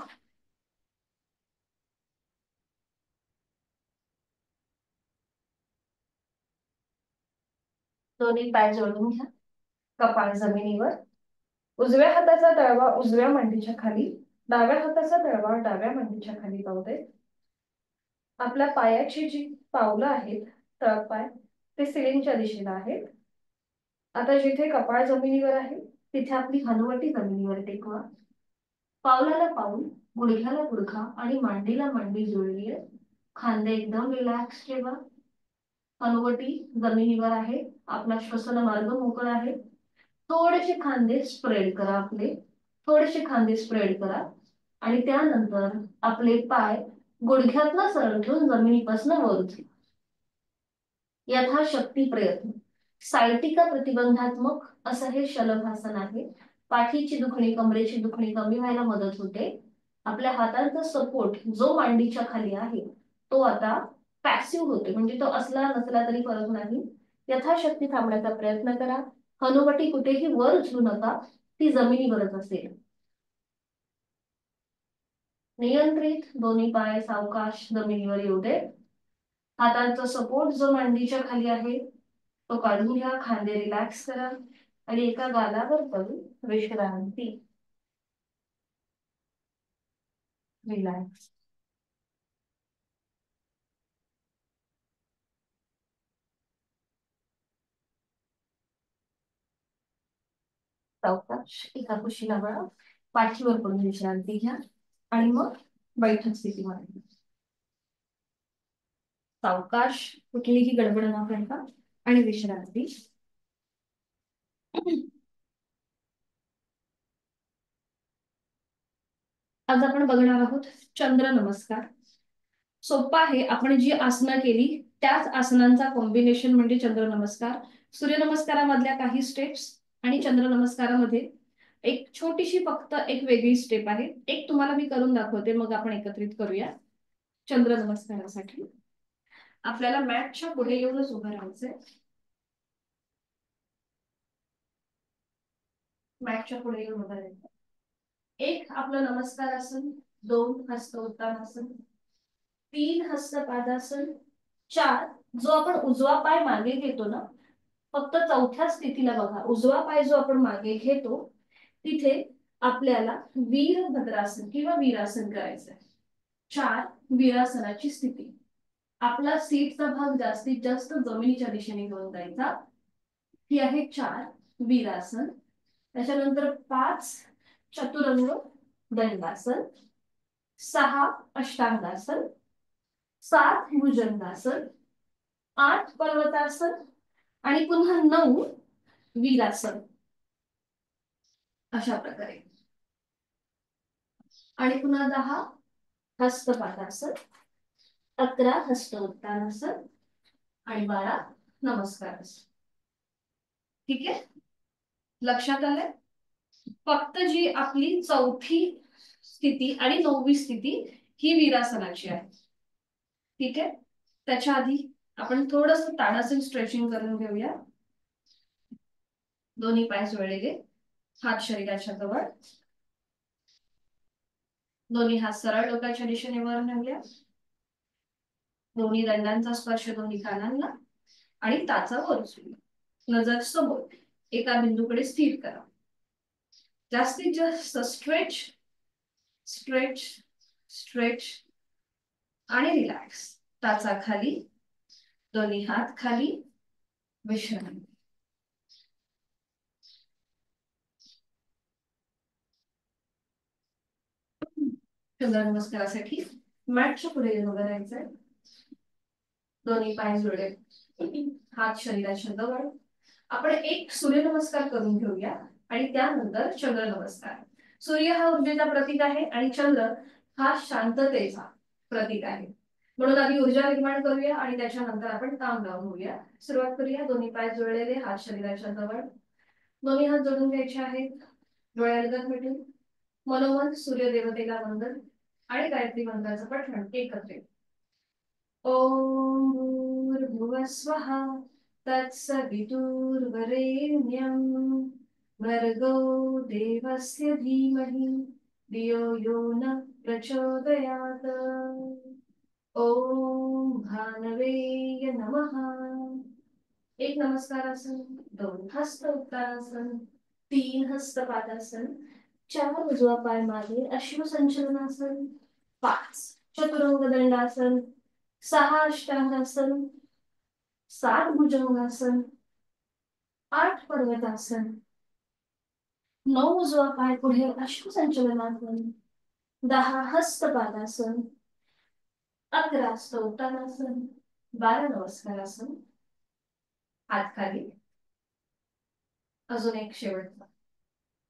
दोन्ही पाय जोडून घ्या. कपाळ जमिनीवर. उजव्या हाताचा तळवा उजव्या मांडीच्या खाली. डाव्या हाताचा तळवा डाव्या मांडीच्या खाली पाहू दे. आपल्या पायाची जी पावलं आहेत तळपाय ते सिलिंगच्या दिशेला आहेत. आता जिथे कपाळ जमिनीवर आहे तिथे आपली हनुवटी जमिनीवर टेकवा. पावलाला पाऊल, गुडघ्याला गुडघा आणि मांडीला मांडी जुळली आहे. खांदे एकदम रिलॅक्स ठेवा. हनुवटी जमिनीवर आहे. आपला श्वसन मार्ग मोकळा आहे. थोडेसे खांदे स्प्रेड करा आपले. थोडेसे खांदे स्प्रेड करा. आणि त्यानंतर आपले पाय गुडघ्यातला सरळ ठेवून जमिनीपासून वर उचला. यथाशक्ती प्रयत्न. सायटिका प्रतिबंधात्मक असं हे शलभासन आहे. पाठीची दुखणी कमरेची दुखणी कमी व्हायला मदत होते. आपल्या हातांचा सपोर्ट जो मांडीच्या खाली आहे तो आता पॅसिव्ह होते, म्हणजे तो असला नसला तरी फरक नाही. यथाशक्ती थांबण्याचा प्रयत्न करा. हनुवटी कुठेही वर उचलू नका, ती जमिनीवरच असेल. नियंत्रित. दोन्ही पाय सावकाश जमिनीवर येऊ दे. हातांचा सपोर्ट जो मांडीच्या खाली आहे तो काढून घ्या. खांदे रिलॅक्स करा आणि एका गालावर पडून विश्रांती. रिलॅक्स. सावकाश एका कुशीला वळा. पाठीवर पडून विश्रांती घ्या आणि मग बैठक स्थितीमध्ये सावकाश कुठलीही गडबड न करता आणि विश्रांती. आज आपण बघणार आहोत चंद्र नमस्कार. सोपा आहे. आपण जी आसनं केली त्याच आसनांचा कॉम्बिनेशन म्हणजे चंद्र नमस्कार. सूर्यनमस्कारामधल्या काही स्टेप्स आणि चंद्र नमस्कारामध्ये एक छोटीशी फक्त एक वेगळी स्टेप आहे. एक तुम्हाला मी करून दाखवते, मग आपण एकत्रित करूया. चंद्र नमस्कारासाठी आपल्याला मॅटच्या पुढे येऊनच उभं राहायचंय. मॅटच्या पुढे येऊन उभं राहायचं. एक आपलं नमस्कार आसन, 2 हस्त उत्तानासन, 3 हस्त पादासन, 4 जो आपण उजवा पाय मागे घेतो ना, फक्त चौथ्या स्थितीला बघा. उजवा पाय जो आपण मागे घेतो तिथे आपल्याला वीरभद्रासन किंवा वीरासन करायचंय. 4 वीरासनाची स्थिती. आपला सीटचा भाग जास्तीत जास्त जमिनीच्या दिशेने घेऊन जायचा. ही आहे 4 वीरासन. त्याच्यानंतर 5 चतुरंग दंडासन, 6 अष्टांगासन, 7 भुजंगासन, 8 पर्वतासन आणि पुन्हा 9 वीरासन. अशा प्रकारे. आणि पुन्हा 10 हस्तपादासन, 11 हस्त उत्तानासन आणि 12 नमस्कार. ठीक आहे, लक्षात आलंय. फक्त जी आपली चौथी स्थिती आणि 9वी स्थिती ही वीरासनाची आहे. ठीक आहे, त्याच्या आधी आपण थोडंसं ताडासन स्ट्रेचिंग करून घेऊया. दोन्ही पाय जोडलेले, हात शरीराच्या जवळ, दोन्ही हात सरळ डोक्याच्या दिशेने वर नेऊया. दोन्ही दंडांचा स्पर्श दोन्ही कानांना आणि टाचा वर उचलूया. नजर समोर एका बिंदूकडे स्थिर करा. जास्तीत जास्त स्ट्रेच स्ट्रेच स्ट्रेच आणि रिलॅक्स. टाचा खाली, दोन्ही हात खाली, विश्रांती. चंद्र नमस्कारासाठी मॅटच्या पुढे उभं राहायचंय. दोन्ही पाय जोडले, हात शरीराच्या जवळ. आपण एक सूर्यनमस्कार करून घेऊया आणि त्यानंतर चंद्र नमस्कार. सूर्य हा ऊर्जेचा प्रतीक आहे आणि चंद्र हा शांततेचा प्रतीक आहे. म्हणून आधी ऊर्जा निर्माण करूया आणि त्याच्यानंतर आपण काम लावून होऊया. सुरुवात करूया. दोन्ही पाय जोडलेले, हात शरीराच्या जवळ, दोन्ही हात जोडून घ्यायचे आहेत. डोळ्यालगत मिटून मनोमन सूर्य देवतेला वंदन आणि गायत्री मंत्राचं पठण एकत्रित. ओम भूर्भुवस्वः तत्सवितुर्वरेण्यं भर्गो देवस्य धीमहि धियो यो न प्रचोदयात्. ओम भानवे नमः. एक नमस्कारासन, 2 हस्त उत्तानासन, 3 हस्त पादासन, 4 उजवा पाय मागे अश्वसंचलनासन, 5 चतुरंग दंडासन, 6 अष्टांगासन, 7 भुजंगासन, 8 पर्वतासन, 9 उजवा पाय पुढे अश्वसंचलनासन, 10 हस्तपादासन, 11 स्तोत्रासन, 12 नमस्कारासन, हात खाली. अजून एक शेवटचा.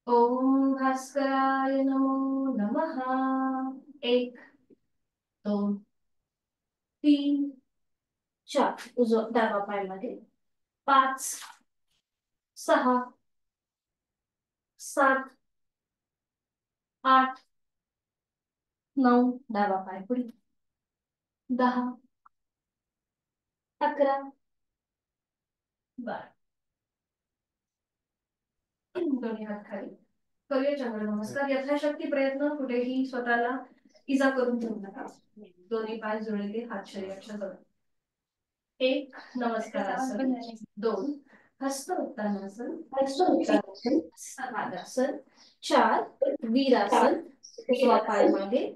ओम भास्कराय नमो नमः. 1 2 3 4 उजवा डावा पाय मध्ये, 5 6 7 8 9 डावा पाय पुढे, 10 11 12. दोन्ही हात खाली. करूया चंद्र नमस्कार. यथाशक्ती प्रयत्न कुठेही स्वतःला इजा करून घेऊ नका. दोन्ही पाय जोडलेले, हात शरीराच्या जवळ. 1 नमस्कार आसन, 2 हस्त उत्तानासन, 3 4 वीरासन. उजवा पाय मागे,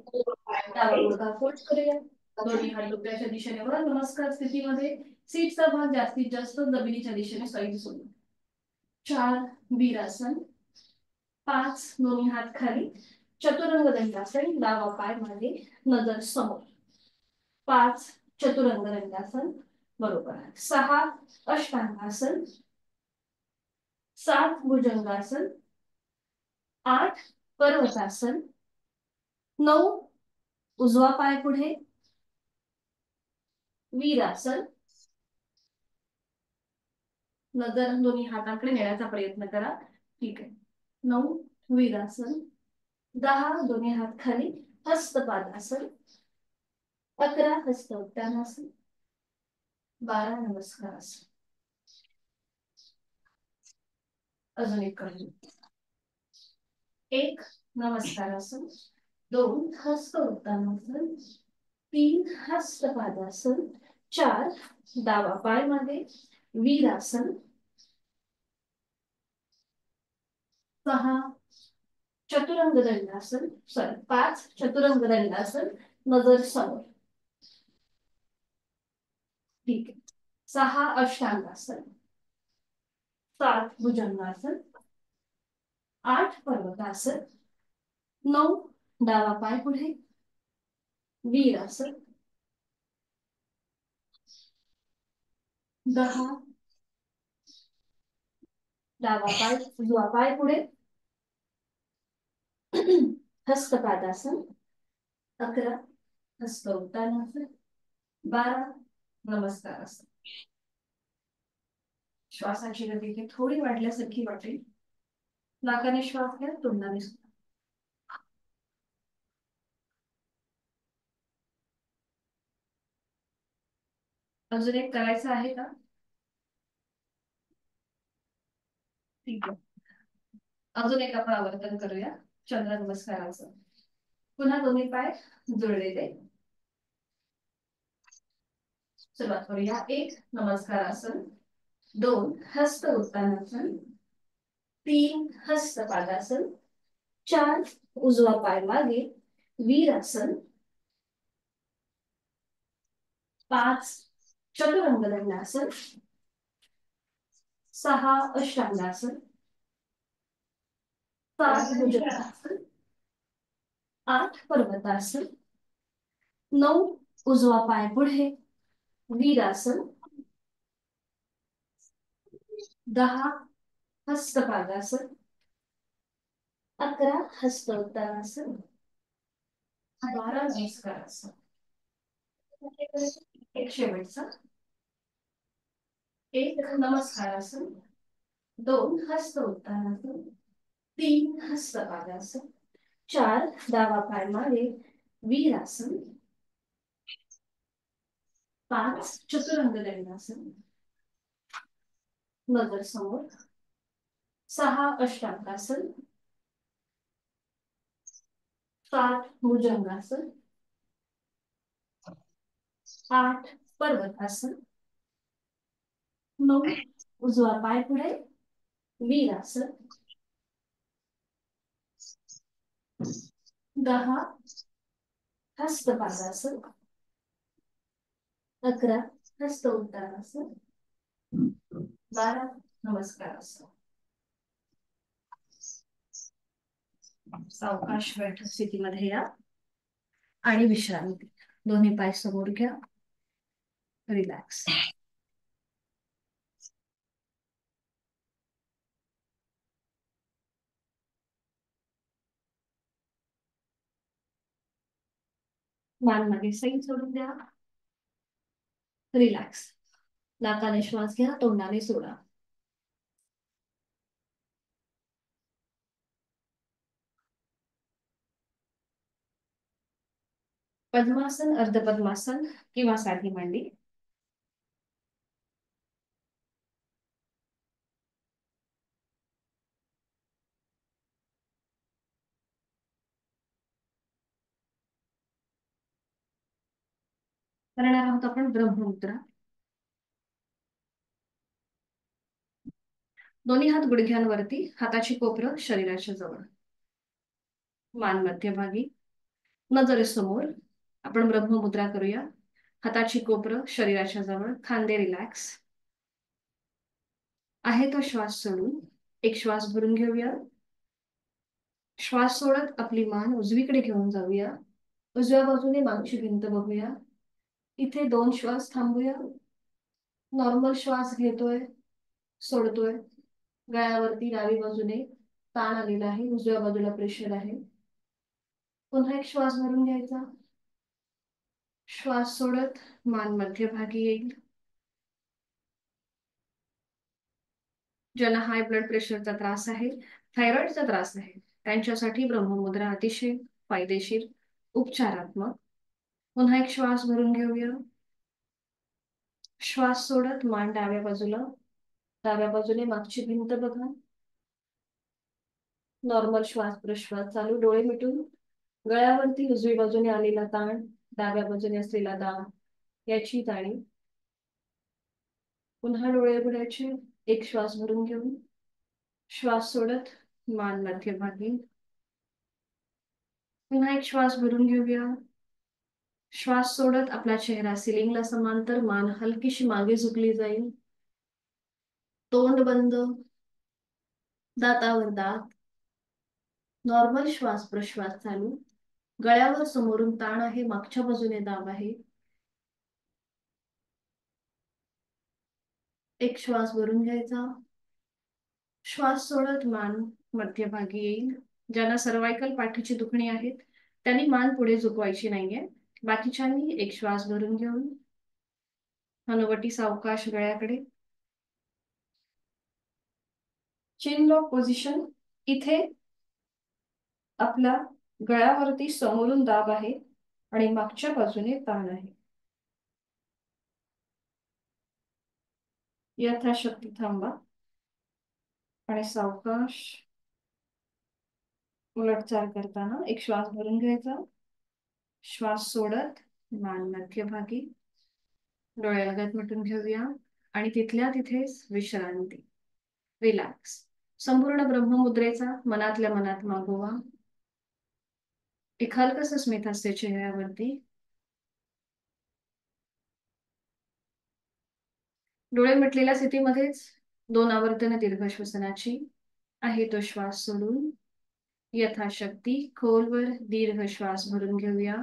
डावा गुडघा फोल्ड करूया. दोन्ही हात डोक्याच्या दिशेने वर नमस्कार स्थितीमध्ये. सीटचा भाग जास्तीत जास्त जमिनीच्या दिशेने साईड सोडू. 4 वीरासन, 5 दोन्ही हात खाली, चतुरंग दंडासन, डावा पाय मागे, नजर समोर. 5 चतुरंग दंडासन, बरोबर. 6 अष्टांगासन, 7 भुजंगासन, 8 पर्वतासन, 9 उजवा पाय पुढे, वीरासन. नजर दोन्ही हातांकडे नेण्याचा प्रयत्न करा. ठीक आहे. 9 वीरासन. 10 दोन्ही हात खाली, हस्तपादासन. 11 हस्त उत्तानासन. 12 नमस्कारासन. अजून एक करू. 1 नमस्कारासन. 2 हस्त उत्तानासन. 3 हस्तपादासन. 4 डावा पाय मागे, वीरासन. 6 चतुरंग दंडासन. 5 चतुरंग दंडासन. नजर समोर. ठीक आहे. 6 अष्टांगासन. 7 भुजंगासन. 8 पर्वतासन. 9 डावा पाय पुढे, वीरासन. 10 डावा पाय उजवा पाय पुढे, हस्तपादासन. 11 हस्त उत्तानासन. 12 नमस्कारासन. श्वासाची गती थोडी वाढल्यासारखी वाटेल. नाकाने श्वास घ्या, तोंडाने सोडा. अजून एक करायचं आहे का? ठीक आहे. अजून एक आपण आवर्तन करूया चंद्र नमस्काराचं. पुन्हा दोन्ही पाय जुळलेले. सुरुवात करूया. 1 नमस्कारासन. 2 हस्त उत्तानासन. 3 हस्त पादासन. 4 उजवा पाय मागे, वीरासन. 5 चतुरंग दंडासन. 6 अष्टांगासन. 7 भुजंगासन. 8 पर्वतासन. 9 उजवा पाय पुढे, वीरासन. 10 हस्तपादासन. 11 हस्त उत्तानासन. 12 नमस्कारासन. एक शेवटचा. 1 नमस्कारासन. 2 हस्त उत्तानासन. 3 हस्तपादासन. 4 डावा पाय मागे, वीरासन. 5 चतुरंग दंडासन. नजर समोर. 6 अष्टांगासन. 7 भुजंगासन. 8 पर्वतासन. 9 उजवा पाय पुढे, वीरासन. 10 हस्तपादासन. 11 हस्त उत्तानासन. 12 नमस्कारासन. सावकाश बैठक स्थितीमध्ये या आणि विश्रांती. दोन्ही पाय समोर घ्या, रिलॅक्स. मान मागे सैल सोडून द्या, रिलॅक्स. नाकाने श्वास घ्या, तोंडाने सोडा. पद्मासन, अर्धपद्मासन किंवा साधी मांडी. करणार आहोत आपण ब्रह्ममुद्रा. दोन्ही हात गुडघ्यांवरती, हाताची कोपरं शरीराच्या जवळ, मान मध्यभागी, नजरेसमोर. आपण ब्रह्ममुद्रा करूया. हाताची कोपरं शरीराच्या जवळ, खांदे रिलॅक्स. आहे तो श्वास सोडून एक श्वास भरून घेऊया. श्वास सोडत आपली मान उजवीकडे घेऊन जाऊया. उजव्या बाजूने मागची भिंत बघूया. इथे 2 श्वास थांबूया. नॉर्मल श्वास घेतोय, सोडतोय. गळ्यावरती डावी बाजूने ताण आलेला आहे, उजव्या बाजूला प्रेशर आहे. पुन्हा एक श्वास भरून घ्यायचा. श्वास सोडत मान मध्यभागी येईल. ज्यांना हाय ब्लड प्रेशरचा त्रास आहे, थायरॉइडचा त्रास आहे, त्यांच्यासाठी ब्रह्ममुद्रा अतिशय फायदेशीर, उपचारात्मक. पुन्हा एक श्वास भरून घेऊया. श्वास सोडत मान डाव्या बाजूला. डाव्या बाजूने मागची भिंत बघा. नॉर्मल श्वास प्रश्वास चालू. डोळे मिटून गळ्यावरती उजवी बाजूने आलेला ताण, डाव्या बाजूने असलेला दाब याची जाणीव. पुन्हा डोळे उघडायचे. एक श्वास भरून घेऊन श्वास सोडत मान मध्यभागी. पुन्हा एक श्वास भरून घेऊया. श्वास सोडत आपला चेहरा सिलिंगला समांतर, मान हलकीशी मागे झुकली जाईल. तोंड बंद, दातावर दात. नॉर्मल श्वास प्रश्वास चालू. गळ्यावर समोरून ताण आहे, मागच्या बाजूने दाब आहे. एक श्वास भरून घ्यायचा. श्वास सोडत मान मध्यभागी येईल. ज्यांना सर्वायकल पाठीची दुखणी आहेत त्यांनी मान पुढे झुकवायची नाहीये. बाकीच्यांनी एक श्वास भरून घेऊन हनुवटी सावकाश गळ्याकडे. चिन लॉक पोझिशन. इथे आपल्या गळ्यावरती समोरून दाब आहे आणि मागच्या बाजूने ताण आहे. यथाशक्ती थांबा आणि सावकाश उलटचाल करताना एक श्वास भरून घ्यायचा. श्वास सोडत मान मध्यभागी. डोळे लगत मिटून घेऊया आणि तिथल्या तिथेच विश्रांती, रिलॅक्स. संपूर्ण ब्रह्ममुद्रेचा मनातल्या मनात मागोवा. एक हलकस स्मित असते चेहऱ्यावरती. डोळे मिटलेल्या स्थितीमध्येच 2 आवर्तन दीर्घ श्वसनाची. आहे तो श्वास सोडून यथाशक्ती खोलवर दीर्घ श्वास भरून घेऊया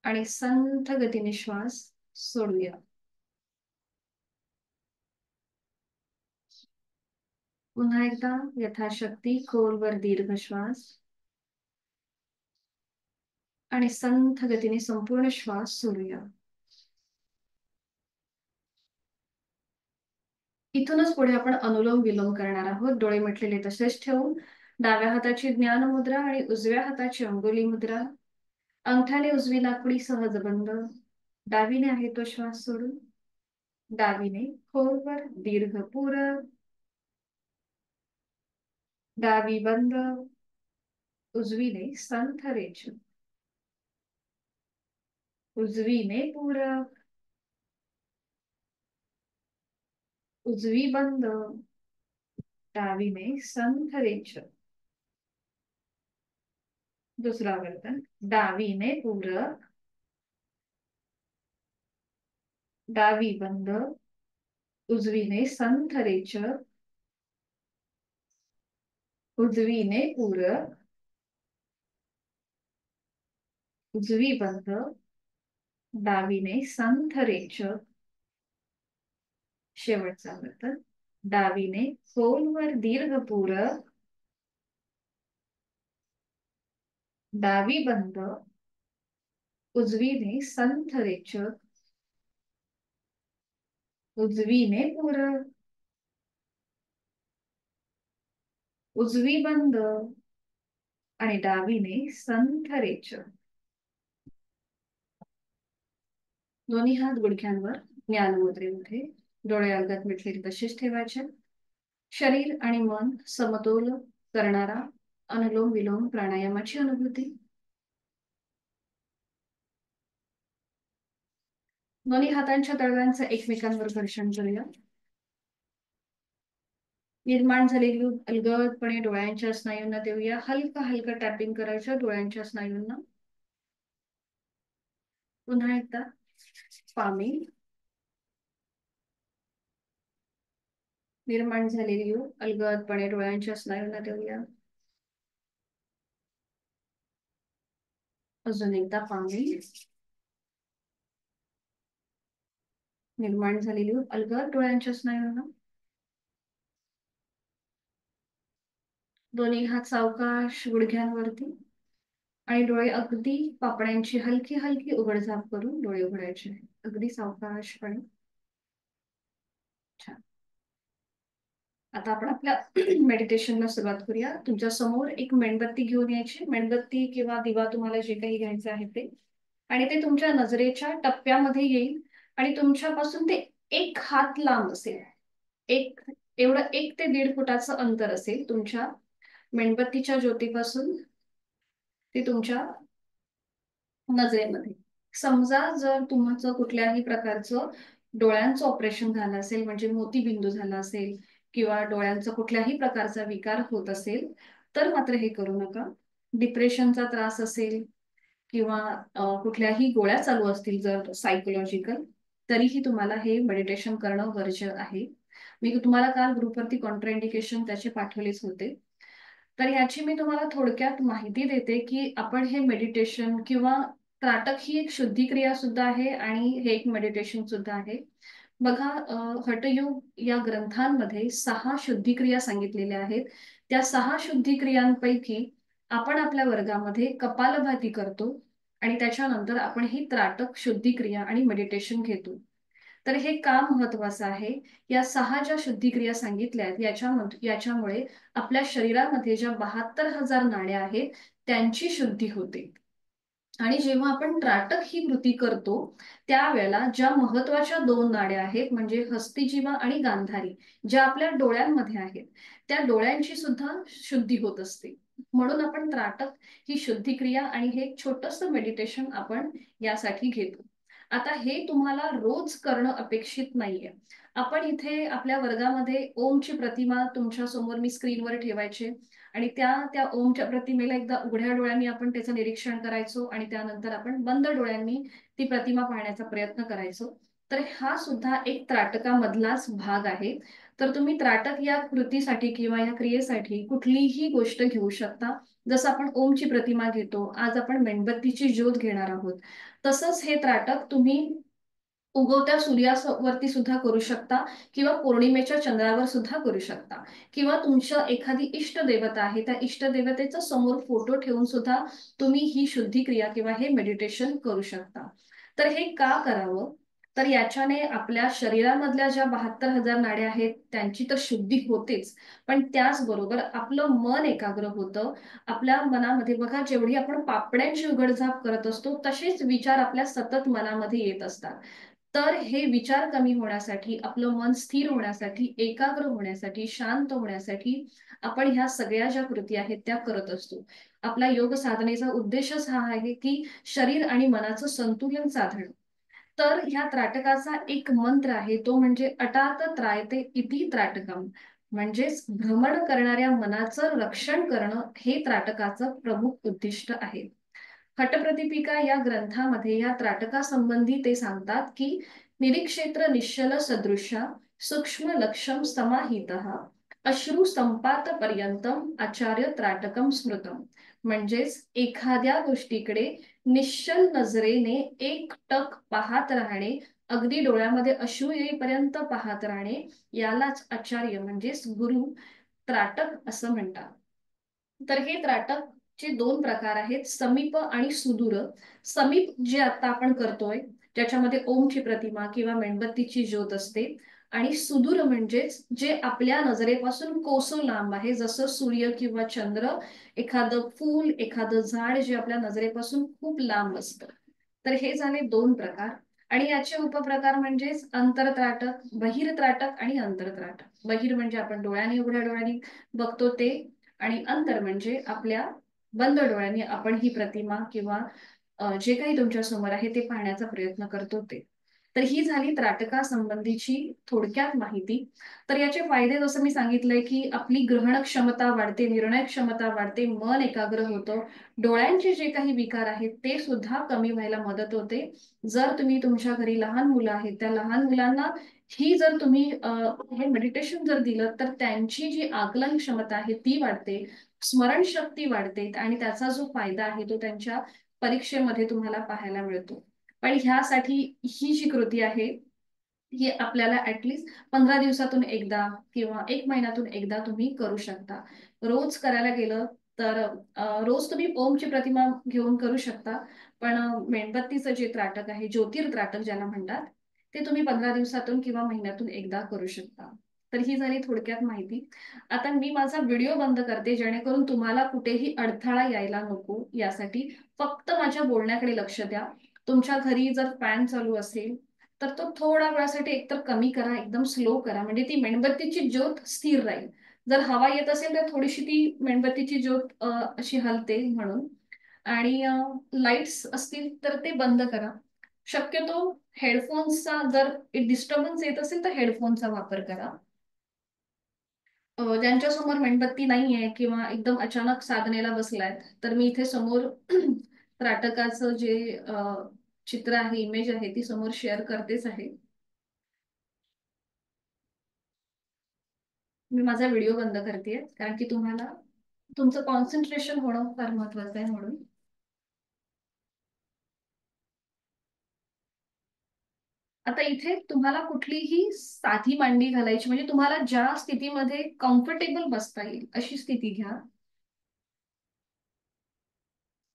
आणि संथ गतीने श्वास सोडूया. पुन्हा एकदा यथाशक्ती खोलवर दीर्घ श्वास आणि संथ गतीने संपूर्ण श्वास सोडूया. इथूनच पुढे आपण अनुलोम विलोम करणार आहोत. डोळे मिटलेले तसेच ठेवून डाव्या हाताची ज्ञान मुद्रा आणि उजव्या हाताची अंगुली मुद्रा. अंगठ्याने उजवी नाकपुडी सहज बंद. डावीने आहे तो श्वास सोडून. डावीने खोलवर दीर्घ पूरक. डावी बंद. उजवीने संथ रेच. उजवीने पूरक. उजवी बंद. डावीने संथ रेच. दुसरा वर्तन. डावीने पूरक. डावी बंद. उजवीने संथ रेच. उजवीने पूरक. उजवी बंद. डावीने संथ रेच. शेवटचा वर्तन. डावीने खोलवर दीर्घ पूरक. डावी बंद. उजवीने संथ रेच. उजवीने पूरक. उजवी बंद आणि डावीने संथ रेच. दोन्ही हात गुडघ्यांवर ज्ञान मुद्रेमध्ये. डोळे अलगद मिटलेले तसेच ठेवायचे. शरीर आणि मन समतोल करणारा अनुलोम विलोम प्राणायामाची अनुभूती. दोन्ही हातांच्या तळव्यांचं एकमेकांवर घर्षण करूया. निर्माण झालेली अलगदपणे डोळ्यांच्या स्नायूंना देऊया. हलका हलका टॅपिंग करायचं डोळ्यांच्या स्नायूंना. पुन्हा एकदा पामी. निर्माण झालेली अलगदपणे डोळ्यांच्या स्नायूंना देऊया. अजून एकदा पामी. निर्माण झालेली अलगद डोळ्यांच्या स्नायूंना. दोन्ही हात सावकाश गुडघ्यांवरती आणि डोळे अगदी पापण्यांची हलकी हलकी उघडझाप करून डोळे उघडायचे आहेत. अगदी सावकाशपणे. छान. आता आपण आपल्या मेडिटेशनला सुरुवात करूया. तुमच्या समोर एक मेणबत्ती घेऊन यायची. मेणबत्ती किंवा दिवा तुम्हाला जे काही घ्यायचं आहे ते, आणि ते तुमच्या नजरेच्या टप्प्यामध्ये येईल आणि तुमच्यापासून ते 1 हात लांब असेल. एक एवढं 1 ते 1.5 फुटाचं अंतर असेल तुमच्या मेणबत्तीच्या ज्योतीपासून ते तुमच्या नजरेमध्ये. समजा जर तुमचं कुठल्याही प्रकारचं डोळ्यांचं ऑपरेशन झालं असेल, म्हणजे मोतीबिंदू झाला असेल किंवा डोळ्यांचा कुठल्याही प्रकारचा विकार होत असेल, तर मात्र हे करू नका. डिप्रेशनचा त्रास असेल किंवा कुठल्याही गोळ्या चालू असतील जर सायकोलॉजिकल, तरीही तुम्हाला हे मेडिटेशन करणं वर्ज्य आहे. मी तुम्हाला काल ग्रुपवरती कॉन्ट्राइंडिकेशन त्याचे पाठवलेच होते. तर याची मी तुम्हाला थोडक्यात माहिती देते की आपण हे मेडिटेशन किंवा त्राटक ही एक शुद्धी क्रिया सुद्धा आहे आणि हे एक मेडिटेशन सुद्धा आहे. बघा, हठयोग या ग्रंथांमध्ये 6 शुद्धी क्रिया सांगितलेल्या आहेत. त्या 6 शुद्धी क्रियांपैकी आपण आपल्या वर्गामध्ये कपालभाती करतो आणि त्याच्यानंतर आपण ही त्राटक शुद्धी क्रिया आणि मेडिटेशन घेतो. तर हे का महत्वाचं आहे? या 6 ज्या शुद्धी क्रिया सांगितल्या आहेत याच्यामुळे आपल्या शरीरामध्ये ज्या 72,000 नाड्या आहेत त्यांची शुद्धी होते. आणि जेव्हा आपण त्राटक ही कृती करतो त्यावेळेला ज्या महत्वाच्या 2 नाड्या आहेत, म्हणजे हस्तिजीवा आणि गांधारी, ज्या आपल्या डोळ्यांमध्ये आहेत, त्या डोळ्यांची सुद्धा शुद्धी होत असते. म्हणून आपण त्राटक ही शुद्धी क्रिया आणि हे एक छोटंसं मेडिटेशन आपण यासाठी घेतो. आता हे तुम्हाला रोज करणं अपेक्षित नाहीये. आपण इथे आपल्या वर्गामध्ये ओमची प्रतिमा तुमच्या समोर मी स्क्रीनवर ठेवायचे आणि त्या त्या ओमच्या प्रतिमेला एकदा उघड्या डोळ्यांनी आपण त्याचं निरीक्षण करायचो आणि त्यानंतर आपण बंद डोळ्यांनी ती प्रतिमा पाहण्याचा प्रयत्न करायचो. तर हा सुद्धा एक त्राटकामधलाच भाग आहे. तर तुम्ही त्राटक या कृतीसाठी किंवा या क्रियेसाठी कुठलीही गोष्ट घेऊ शकता. जसं आपण ओमची प्रतिमा घेतो, आज आपण मेणबत्तीची ज्योत घेणार आहोत, तसंच हे त्राटक तुम्ही उगवत्या सूर्यावरती सुद्धा करू शकता किंवा पौर्णिमेच्या चंद्रावर सुद्धा करू शकता किंवा तुमच्या एखादी इष्ट देवता आहे त्या इष्ट देवतेचा समोर फोटो ठेवून सुद्धा तुम्ही ही शुद्धी क्रिया किंवा हे मेडिटेशन करू शकता. तर हे का करावं? तर याच्याने आपल्या शरीरामधल्या ज्या 72,000 नाड्या आहेत त्यांची तर शुद्धी होतेच, पण त्याचबरोबर आपलं मन एकाग्र होतं. आपल्या मनामध्ये बघा, जेवढी आपण पापण्यांची उघडझाप करत असतो तसेच विचार आपल्या सतत मनामध्ये येत असतात. तर हे विचार कमी होण्यासाठी, आपलं मन स्थिर होण्यासाठी, एकाग्र होण्यासाठी, शांत होण्यासाठी आपण ह्या सगळ्या ज्या कृती आहेत त्या करत असतो. आपला योग साधनेचा उद्देशच हा आहे की शरीर आणि मनाचं संतुलन साधणं. तर ह्या त्राटकाचा एक मंत्र आहे, तो म्हणजे अटात त्रायते इति त्राटकम, म्हणजेच भ्रमण करणाऱ्या मनाचं रक्षण करणं हे त्राटकाचं प्रमुख उद्दिष्ट आहे. हटप्रदीपिका या ग्रंथामध्ये या त्राटकासंबंधी ते सांगतात की निरीक्षेत्र निश्चल सदृशा सूक्ष्म लक्षम समाहितः अश्रू संपात पर्यंतम आचार्य त्राटकम स्मृतम. म्हणजेच एखाद्या गोष्टीकडे निश्चल नजरेने एकटक पाहत राहणे, अगदी डोळ्यामध्ये अश्रू येईपर्यंत पाहत राहणे, यालाच आचार्य म्हणजेच गुरु त्राटक असं म्हणतात. तर हे त्राटकचे 2 प्रकार आहेत, समीप आणि सुदूर. समीप जे आता आपण करतोय, ज्याच्यामध्ये ओमची प्रतिमा किंवा मेणबत्तीची ज्योत असते, आणि सुदूर म्हणजेच जे आपल्या नजरेपासून कोसो लांब आहे, जसं सूर्य किंवा चंद्र, एखादं फूल, एखादं झाड जे आपल्या नजरेपासून खूप लांब असतं. तर हे झाले 2 प्रकार. आणि याचे उपप्रकार म्हणजेच अंतरत्राटक, बहिर्त्राटक आणि अंतरत्राटक. बहिर म्हणजे आपण डोळ्यांनी उघड्या डोळ्यांनी बघतो ते, आणि अंतर म्हणजे आपल्या बंद डोळ्यांनी आपण ही प्रतिमा किंवा जे काही तुमच्या समोर आहे ते पाहण्याचा प्रयत्न करतो ते. तर ही झाली त्राटका संबंधीची थोडक्यात माहिती. तर याचे फायदे जसं मी सांगितलंय की आपली ग्रहण क्षमता वाढते, निर्णय क्षमता वाढते, मन एकाग्र होतं, डोळ्यांचे जे काही विकार आहेत ते सुद्धा कमी व्हायला मदत होते. जर तुम्ही तुमच्या घरी लहान मुलं आहेत, त्या लहान मुलांना ही जर तुम्ही हे मेडिटेशन जर दिलं तर त्यांची जी आकलन क्षमता आहे ती वाढते, स्मरणशक्ती वाढते आणि त्याचा जो फायदा आहे तो त्यांच्या परीक्षेमध्ये तुम्हाला पाहायला मिळतो. पण ह्यासाठी ही जी कृती आहे हे आपल्याला ऍटलिस्ट 15 दिवसातून एकदा किंवा 1 महिन्यातून एकदा तुम्ही करू शकता. रोज करायला गेलं तर रोज तुम्ही ओमची प्रतिमा घेऊन करू शकता. पण मेणबत्तीचं जे त्राटक आहे, ज्योतिर्त्राटक ज्याला म्हणतात, ते तुम्ही 15 दिवसातून किंवा महिन्यातून एकदा करू शकता. तर ही झाली थोडक्यात माहिती. आता मी माझा व्हिडिओ बंद करते, जेणेकरून तुम्हाला कुठेही अडथळा यायला नको यासाठी. फक्त माझ्या बोलण्याकडे लक्ष द्या. तुमच्या घरी जर फॅन चालू असेल तर तो थोड्या वेळासाठी एकतर कमी करा, एकदम स्लो करा, म्हणजे ती मेणबत्तीची ज्योत स्थिर राहील. जर हवा येत असेल तर थोडीशी ती मेणबत्तीची ज्योत अशी हलते म्हणून. आणि लाईट्स असतील तर ते बंद करा. शक्यतो हेडफोन्सचा जर डिस्टर्बन्स येत असेल तर हेडफोनचा वापर करा. ज्यांच्यासमोर मेणबत्ती नाहीये किंवा एकदम अचानक साधनेला बसलायत, तर मी इथे समोर त्राटकाचं जे चित्र आहे, इमेज आहे, ती समोर शेअर करतेच आहे. मी माझा व्हिडिओ बंद करतेय, कारण की तुम्हाला तुमचं कॉन्सन्ट्रेशन होणं फार महत्वाचं आहे म्हणून. आता इथे तुम्हाला कुठलीही साधी मांडी घालायची, म्हणजे तुम्हाला ज्या स्थितीमध्ये कम्फर्टेबल बसता येईल अशी स्थिती घ्या.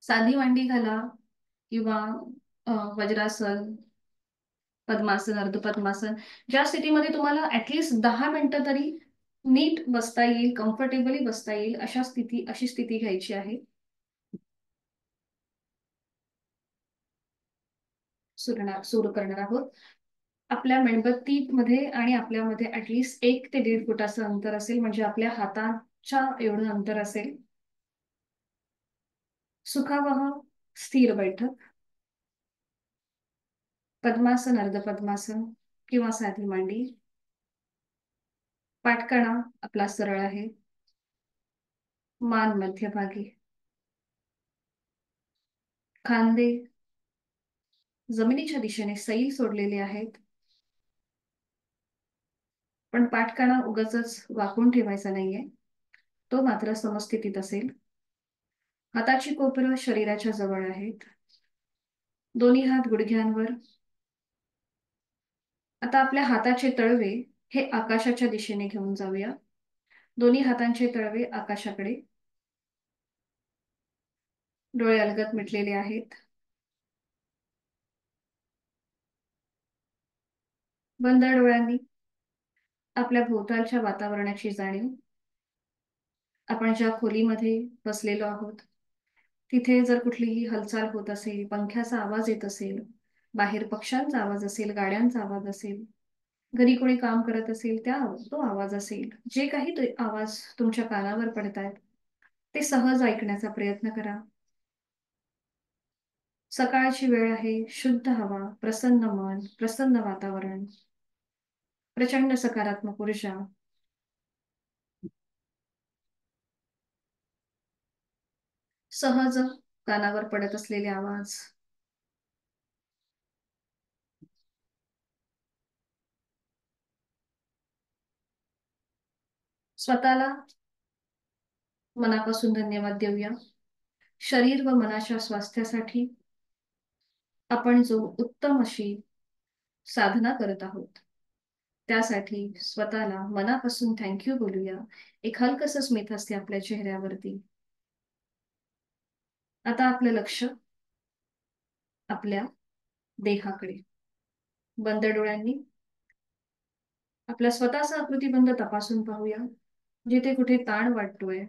साधी मांडी घाला किंवा वज्रासन, पद्मासन, अर्ध पद्मासन, ज्या स्थितीमध्ये तुम्हाला ऍटलिस्ट 10 मिनिटं तरी नीट बसता येईल, कम्फर्टेबली बसता येईल अशी स्थिती घ्यायची आहे. सुरू करणार आहोत. आपल्या मेणबत्तीमध्ये आणि आपल्यामध्ये ऍटलिस्ट 1 ते 1.5 फुटाचं अंतर असेल, म्हणजे आपल्या हाताच्या एवढं अंतर असेल. सुखावह स्थिर बैठक, पद्मासन, अर्ध पद्मासन किंवा साधी मांडी. पाठकणा आपला सरळ आहे, मान मध्यभागी, खांदे जमिनीच्या दिशेने सैल सोडलेले आहेत, पण पाठकणा उगाचच वाकून ठेवायचा नाहीये, तो मात्र समस्थितीत असेल. हाताची कोपरं शरीराच्या जवळ आहेत, दोन्ही हात गुडघ्यांवर. आता आपल्या हाताचे तळवे हे आकाशाच्या दिशेने घेऊन जाऊया. दोन्ही हातांचे तळवे आकाशाकडे. डोळे अलगद मिटलेले आहेत. बंद डोळ्यांनी आपल्या भोवतालच्या वातावरणाची जाणीव. आपण ज्या खोलीमध्ये बसलेलो आहोत तिथे जर कुठलीही हालचाल होत असेल, पंख्याचा आवाज येत असेल, बाहेर पक्ष्यांचा आवाज असेल, गाड्यांचा आवाज असेल, घरी कोणी काम करत असेल तो आवाज असेल, जे काही आवाज तुमच्या कानावर पडतायत ते सहज ऐकण्याचा प्रयत्न करा. सकाळची वेळ आहे, शुद्ध हवा, प्रसन्न मन, प्रसन्न वातावरण, प्रचंड सकारात्मक ऊर्जा. सहज कानावर पडत असलेले आवाज. स्वतःला मनापासून धन्यवाद देऊया. शरीर व मनाच्या स्वास्थ्यासाठी आपण जो उत्तम अशी साधना करत आहोत, त्यासाठी स्वतःला मनापासून थँक्यू बोलूया. एक हलकसं स्मित असते आपल्या चेहऱ्यावरती. आता आपलं लक्ष आपल्या देहाकडे. बंद डोळ्यांनी आपला स्वतःचा आकृतिबंध तपासून पाहूया. जिथे कुठे ताण वाटतोय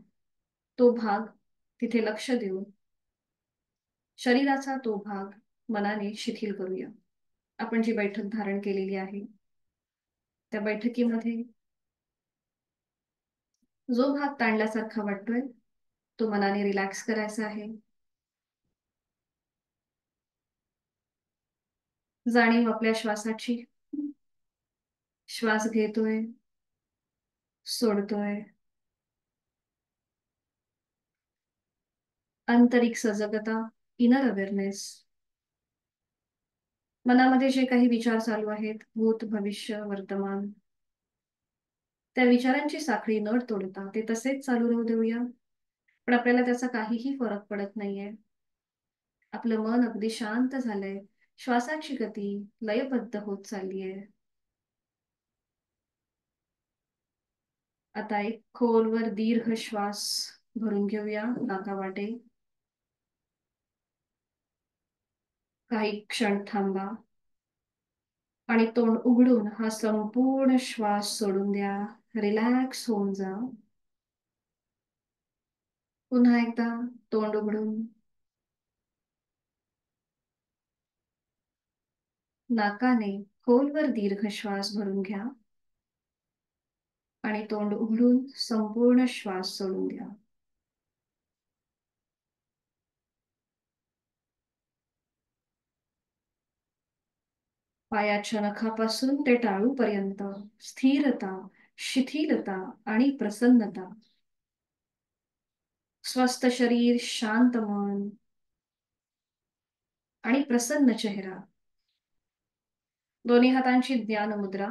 तो भाग तिथे लक्ष देऊन शरीराचा तो भाग मनाने शिथिल करूया. आपण जी बैठक धारण केलेली आहे त्या बैठकीमध्ये जो भाग ताणल्यासारखा वाटतोय तो मनाने रिलॅक्स करायचा आहे. जाणीव आपल्या श्वासाची. श्वास घेतोय, सोडतोय. आंतरिक सजगता, इनर अवेअरनेस. मनामध्ये जे काही विचार चालू आहेत, भूत, भविष्य, वर्तमान, त्या विचारांची साखळी न तोडता ते तसेच चालू राहू देऊया. पण आपल्याला त्याचा काहीही फरक पडत नाहीये. आपलं मन अगदी शांत झालंय. श्वासाची गती लयबद्ध होत चाललीये. आता एक खोलवर दीर्घ श्वास भरून घेऊया नाकावाटे. काही क्षण थांबा आणि तोंड उघडून हा संपूर्ण श्वास सोडून द्या. रिलॅक्स होऊन जा. पुन्हा एकदा तोंड उघडून नाकाने खोलवर दीर्घ श्वास भरून घ्या आणि तोंड उघडून संपूर्ण श्वास सोडून द्या. पायाच्या नखापासून ते टाळूपर्यंत स्थिरता, शिथिलता आणि प्रसन्नता. स्वस्थ शरीर, शांत मन आणि प्रसन्न चेहरा. दोन्ही हातांची ज्ञान मुद्रा.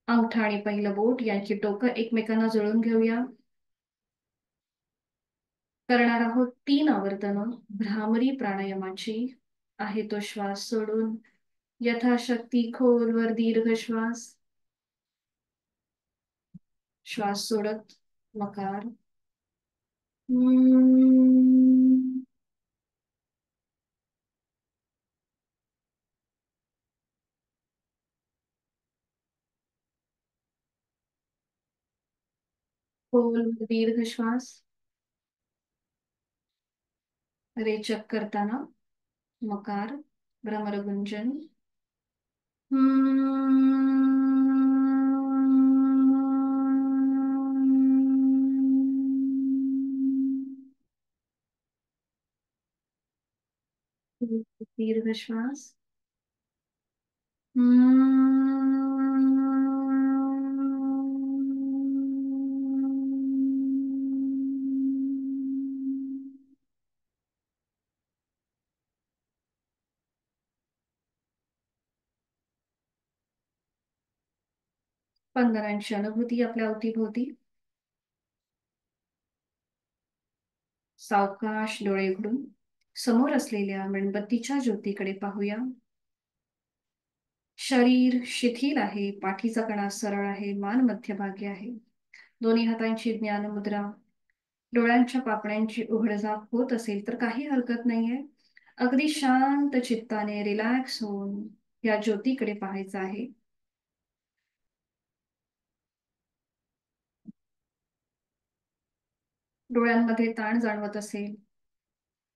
अंगठा आणि पहिलं बोट यांची टोकं एकमेकांना जुळून घेऊया. करणार आहोत 3 आवर्तन भ्रामरी प्राणायामाची. आहे तो श्वास सोडून यथाशक्ती खोलवर दीर्घ श्वास. श्वास सोडत मकार. खोल दीर्घ श्वास. रेचक करताना मकार, भ्रमरगुंजन. दीर्घ श्वास. स्पंदनांची अनुभूती आपल्या अवतीभोवती. सावकाश डोळे उघडून समोर असलेल्या मेणबत्तीच्या ज्योतीकडे पाहूया. शरीर शिथिल आहे, पाठीचा कणा सरळ आहे, मान मध्यभागी आहे. दोन्ही हातांची ज्ञान मुद्रा. डोळ्यांच्या पापण्यांची उघडझाप होत असेल तर काही हरकत नाहीये. अगदी शांत चित्ताने रिलॅक्स होऊन या ज्योतीकडे पाहायचं आहे. डोळ्यांमध्ये ताण जाणवत असेल,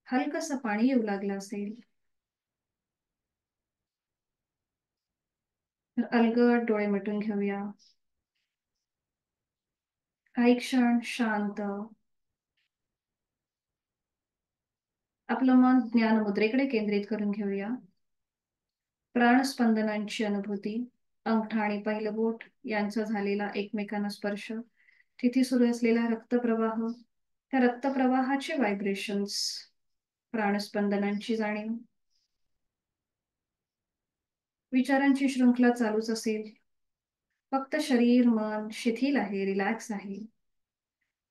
हलकसं पाणी येऊ लागलं असेल तर अलगद डोळे मिटून घेऊया. काही क्षण शांत आपलं मन ज्ञान मुद्रेकडे केंद्रित करून घेऊया. प्राणस्पंदनांची अनुभूती. अंगठा आणि पहिलं बोट यांचा झालेला एकमेकांना स्पर्श. तिथे सुरू असलेला रक्तप्रवाह, त्या रक्तप्रवाहाचे व्हायब्रेशन्स. प्राणस्पंदनांची जाणीव. विचारांची शृंखला चालूच असेल, फक्त शरीर मन शिथिल आहे, रिलॅक्स आहे.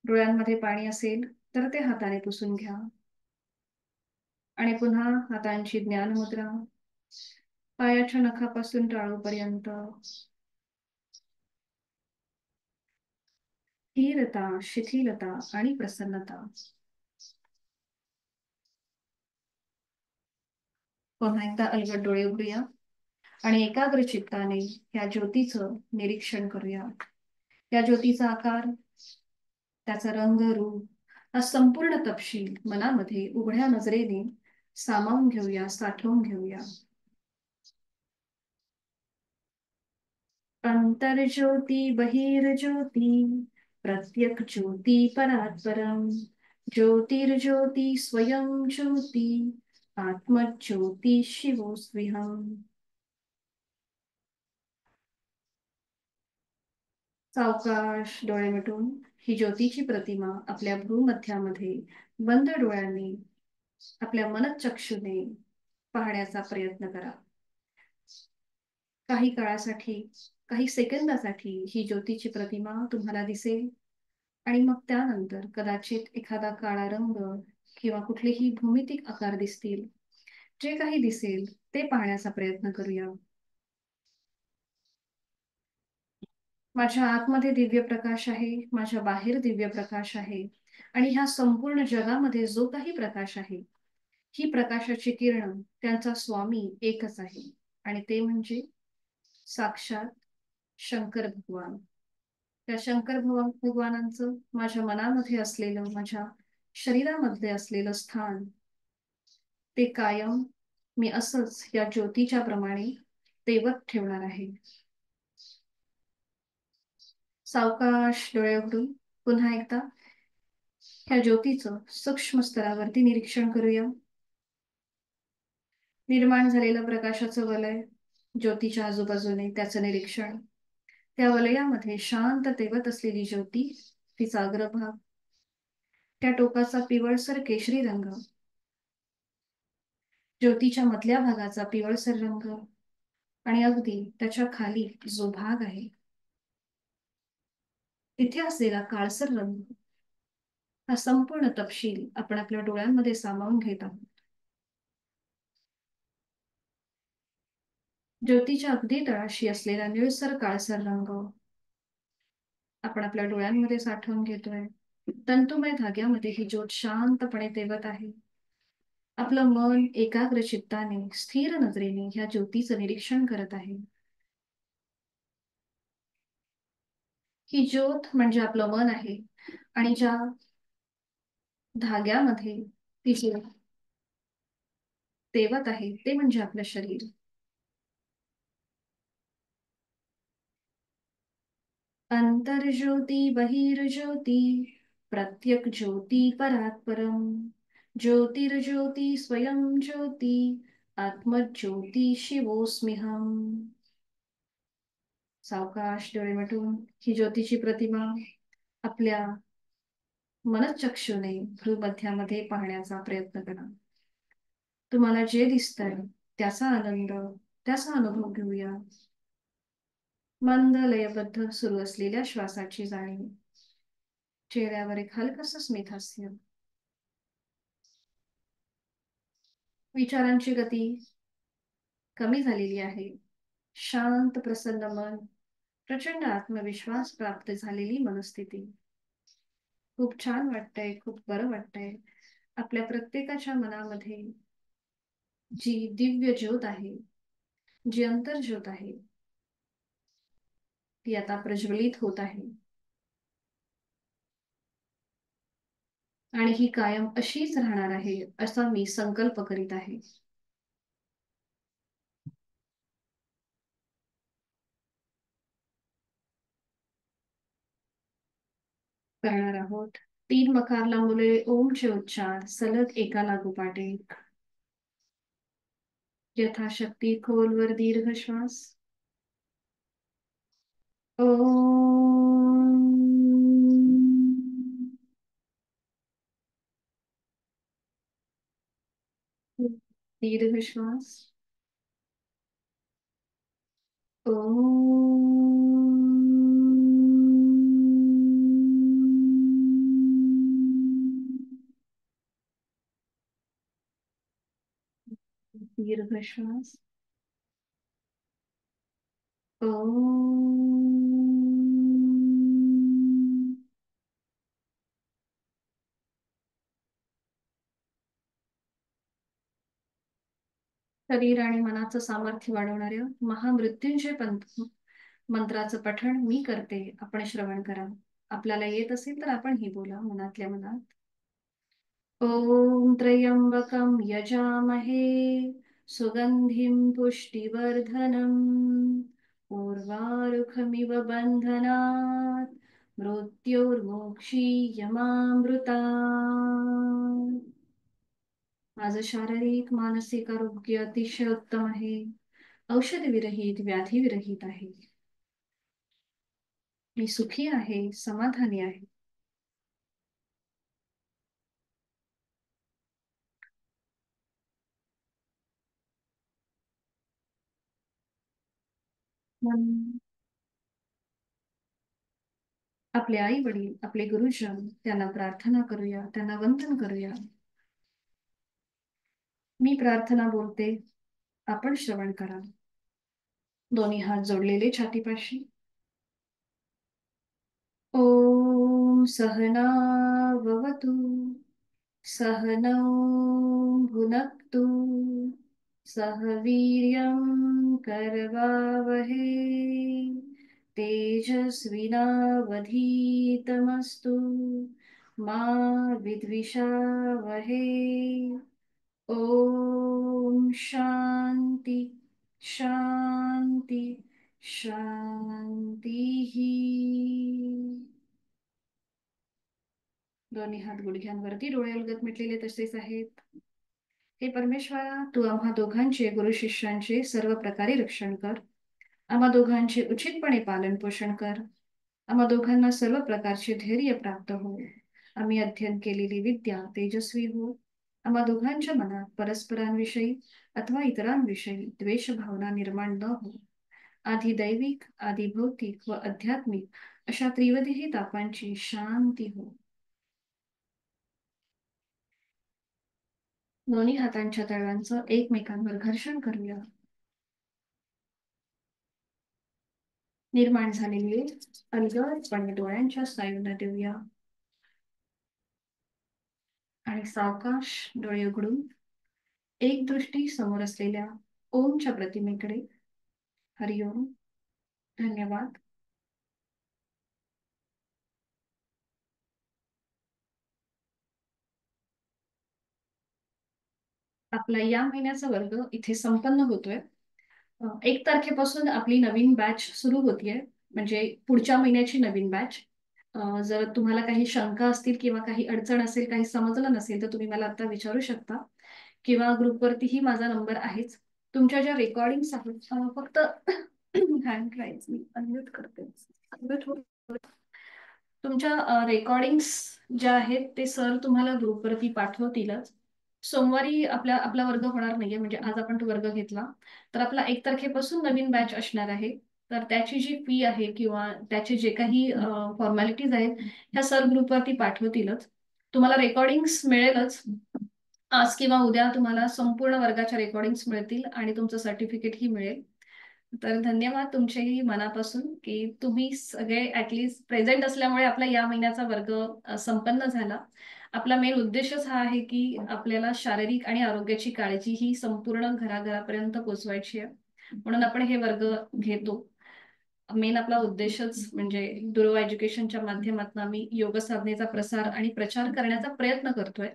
डोळ्यांमध्ये पाणी असेल तर ते हाताने पुसून घ्या आणि पुन्हा हातांची ज्ञान मुद्रा. पायाच्या नखापासून टाळूपर्यंत स्थिरता, शिथिलता आणि प्रसन्नता. पुन्हा एकदा अलगद डोळे उघडूया आणि एकाग्र चित्ताने या ज्योतीचं निरीक्षण करूया. या ज्योतीचा आकार, त्याचा रंग, रूप, हा संपूर्ण तपशील मनामध्ये उघड्या नजरेने सामावून घेऊया, साठवून घेऊया. अंतर्ज्योती बहिर्ज्योती प्रत्यक ज्योती परात्परम ज्योतिर्ज्योती स्वयं ज्योती आत्मज्योती शिवोस्विहम. सावकाश डोळे मिटून ही ज्योतीची प्रतिमा आपल्या भ्रूमध्यामध्ये बंद डोळ्यांनी आपल्या मनचक्षुने पाहण्याचा प्रयत्न करा. काही काळासाठी, काही सेकंदासाठी ही ज्योतीची प्रतिमा तुम्हाला दिसेल आणि मग त्यानंतर कदाचित एखादा काळा रंग किंवा कुठलेही भूमितिक आकार दिसतील. जे काही दिसेल ते पाहण्याचा प्रयत्न करूया. माझ्या आतमध्ये दिव्य प्रकाश आहे, माझ्या बाहेर दिव्य प्रकाश आहे, आणि ह्या संपूर्ण जगामध्ये जो काही प्रकाश आहे, ही प्रकाशाची किरण त्यांचा स्वामी एकच आहे, आणि ते म्हणजे साक्षात शंकर भगवान. त्या भगवानांचं माझ्या मनामध्ये असलेलं, माझ्या शरीरामध्ये असलेलं स्थान, ते कायम मी असंच या ज्योतीच्या प्रमाणे तेवत ठेवणार आहे. सावकाश डोळे उघडून पुन्हा एकदा ह्या ज्योतीचं सूक्ष्म स्तरावरती निरीक्षण करूया. निर्माण झालेलं प्रकाशाचं वलय, ज्योतीच्या आजूबाजूने त्याचं निरीक्षण, त्या वलयामध्ये शांत तेवत असलेली ज्योती, तिचा अग्रभाग, त्या टोकाचा पिवळसर केशरी रंग, ज्योतीच्या मधल्या भागाचा पिवळसर रंग, आणि अगदी त्याच्या खाली जो भाग आहे तिथे असलेला काळसर रंग, हा संपूर्ण तपशील आपण आपल्या डोळ्यांमध्ये सामावून घेत आहोत. ज्योतीच्या अगदी तळाशी असलेला निळसर काळसर रंग आपण आपल्या डोळ्यांमध्ये साठवून घेतोय. तंतुमय धाग्यामध्ये ही ज्योत शांतपणे तेवत आहे. आपलं मन एकाग्र चित्ताने, स्थिर नजरेने ह्या ज्योतीचं निरीक्षण करत आहे. ही ज्योत म्हणजे आपलं मन आहे, आणि ज्या धाग्यामध्ये ती ज्योत तेवत आहे ते म्हणजे आपलं शरीर. अंतर्ज्योती बहिर्ज्योती प्रत्यक ज्योती परात् परम ज्योतिर्ज्योती स्वयं ज्योती आत्मज्योती शिवोस्म्यहम. सावकाश डोळे मिटून ही ज्योतीची प्रतिमा आपल्या मनचक्षुने भ्रूमध्यामध्ये पाहण्याचा प्रयत्न करा. तुम्हाला जे दिसतंय त्याचा आनंद, त्याचा अनुभव घेऊया. मंद लयबद्ध सुरू असलेल्या श्वासाची जाणीव, चेहऱ्यावर एक हलकस स्मित हास्य. विचारांची गती कमी झालेली आहे. शांत प्रसन्न मन, प्रचंड आत्मविश्वास प्राप्त झालेली मनस्थिती. खूप छान वाटतंय, खूप बरं वाटतंय. आपल्या प्रत्येकाच्या मनामध्ये जी दिव्य ज्योत आहे, जी अंतर्ज्योत आहे, ती आता प्रज्वलित होत आहे, आणि ही कायम अशीच राहणार आहे असा मी संकल्प करीत आहे. करणार आहोत 3 मकारला मुले ओमचे उच्चार सलग एका लागोपाठ एक. यथाशक्ती खोलवर दीर्घ श्वास. ओम. दीर्घ श्वास. दीर्घ श्वास. शरीर आणि मनाचं सामर्थ्य वाढवणाऱ्या महामृत्युंजय मंत्राचं पठण मी करते, आपण श्रवण करा. आपल्याला येत असेल तर आपण ही बोला मनातल्या मनात. ओम त्र्यंबकं यजामहे सुगंधिं पुष्टिवर्धनम् उर्वारुकमिव बन्धनात् मृत्योर्मोक्षीयमामृतात्. माझं शारीरिक मानसिक आरोग्य अतिशय उत्तम आहे, औषध विरहित, व्याधी विरहित आहे. मी सुखी आहे, समाधानी आहे. मन आपले आई वडील, आपले गुरुजन, त्यांना प्रार्थना करूया, त्यांना वंदन करूया. मी प्रार्थना बोलते, आपण श्रवण करा. दोन्ही हात जोडलेले छातीपाशी. सहनाववतु सहनौ भुनक्तु सह वीर्यं करवावहै तेजस्विनावधीतमस्तु मा विद्विषावहै। ओम शांति शांति शांती ही। दोन्ही हात गुडघ्यांवरती, डोळे अलगद मिटलेले तसेच आहेत. हे परमेश्वरा, तू आम्हा दोघांचे, गुरु शिष्यांचे सर्व प्रकारे रक्षण कर. आम्हा दोघांचे उचितपणे पालन पोषण कर. आम्हा दोघांना सर्व प्रकारचे धैर्य प्राप्त हो. आम्ही अध्ययन केलेली विद्या तेजस्वी हो. आम्हा दोघांच्या मनात परस्परांविषयी अथवा इतरांविषयी द्वेष भावना निर्माण न हो. आधी दैविक, आधी भौतिक व आध्यात्मिक अशा त्रिविधही तापांची शांती हो. दोन्ही हातांच्या तळव्यांचं एकमेकांवर घर्षण करूया. निर्माण झालेले अलगदपणे डोळ्यांच्या स्नायूंना देऊया आणि सावकाश डोळे उघडून एक दृष्टी समोर असलेल्या ओमच्या प्रतिमेकडे. हरिओम. धन्यवाद. आपला या महिन्याचा वर्ग इथे संपन्न होतोय. 1 तारखेपासून आपली नवीन बॅच सुरू होतीये, म्हणजे पुढच्या महिन्याची नवीन बॅच. जर तुम्हाला काही शंका असतील किंवा काही अडचण असेल, काही समजलं नसेल, तर तुम्ही मला आता विचारू शकता किंवा ग्रुपवरतीही माझा नंबर आहेच. तुमच्या ज्या रेकॉर्डिंग्स आहेत, फक्त हँड राईज मी अनम्यूट करते. तुमच्या रेकॉर्डिंग्स ज्या आहेत ते सर तुम्हाला ग्रुपवरती पाठवतीलच. सोमवारी आपला वर्ग होणार नाहीये, म्हणजे आज आपण तो वर्ग घेतला तर आपला 1 तारखेपासून नवीन बॅच असणार आहे. तर त्याची जी फी आहे किंवा त्याचे जे काही फॉर्मॅलिटीज आहेत ह्या सर ग्रुपवरती पाठवतीलच. तुम्हाला रेकॉर्डिंग्स मिळेलच. आज किंवा उद्या तुम्हाला संपूर्ण वर्गाच्या रेकॉर्डिंग्स मिळतील आणि तुमचं सर्टिफिकेटही मिळेल. तर धन्यवाद तुमचेही मनापासून की तुम्ही सगळे ऍटलिस्ट प्रेझेंट असल्यामुळे आपला या महिन्याचा वर्ग संपन्न झाला. आपला मेन उद्देशच हा आहे की आपल्याला शारीरिक आणि आरोग्याची काळजी ही संपूर्ण घराघरापर्यंत पोचवायची आहे, म्हणून आपण हे वर्ग घेतो. मेन आपला उद्देशच म्हणजे दुर्वा एज्युकेशनच्या माध्यमातून आम्ही योग साधनेचा प्रसार आणि प्रचार करण्याचा प्रयत्न करतोय.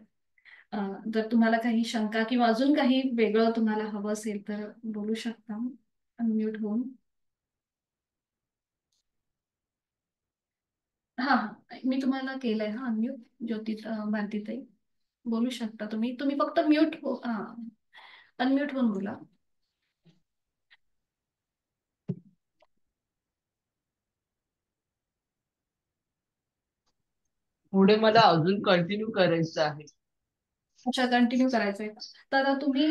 जर तुम्हाला काही शंका किंवा अजून काही वेगळं तुम्हाला हवं असेल तर बोलू शकता अनम्यूट होऊन. हा हा, मी तुम्हाला केलंय हा अनम्यूट. ज्योती भारतीताई बोलू शकता तुम्ही. तुम्ही फक्त म्यूट हो, हा अनम्यूट होऊन बोला. पुढे मला अजून कंटिन्यू करायचं आहे. अच्छा, कंटिन्यू करायचंय तर तुम्ही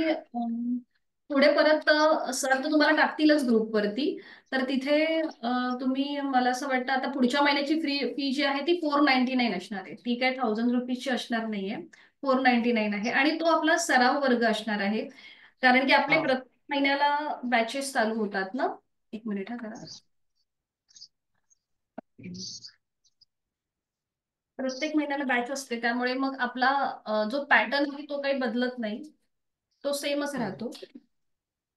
पुढे परत सर तर तुम्हाला टाकतीलच ग्रुपवरती. तर तिथे तुम्ही, मला असं वाटतं आता पुढच्या महिन्याची फी जी आहे ती 499 असणार आहे. ती काय 1000 रुपीजची असणार नाहीये, 499 आहे. आणि तो आपला सराव वर्ग असणार आहे, कारण की आपले हा. प्रत्येक महिन्याला बॅचेस चालू होतात ना. 1 मिनिट हा करा. प्रत्येक महिन्याला बॅच असते, त्यामुळे मग आपला जो पॅटर्न आहे तो काही बदलत नाही, तो सेमच हा. राहतो.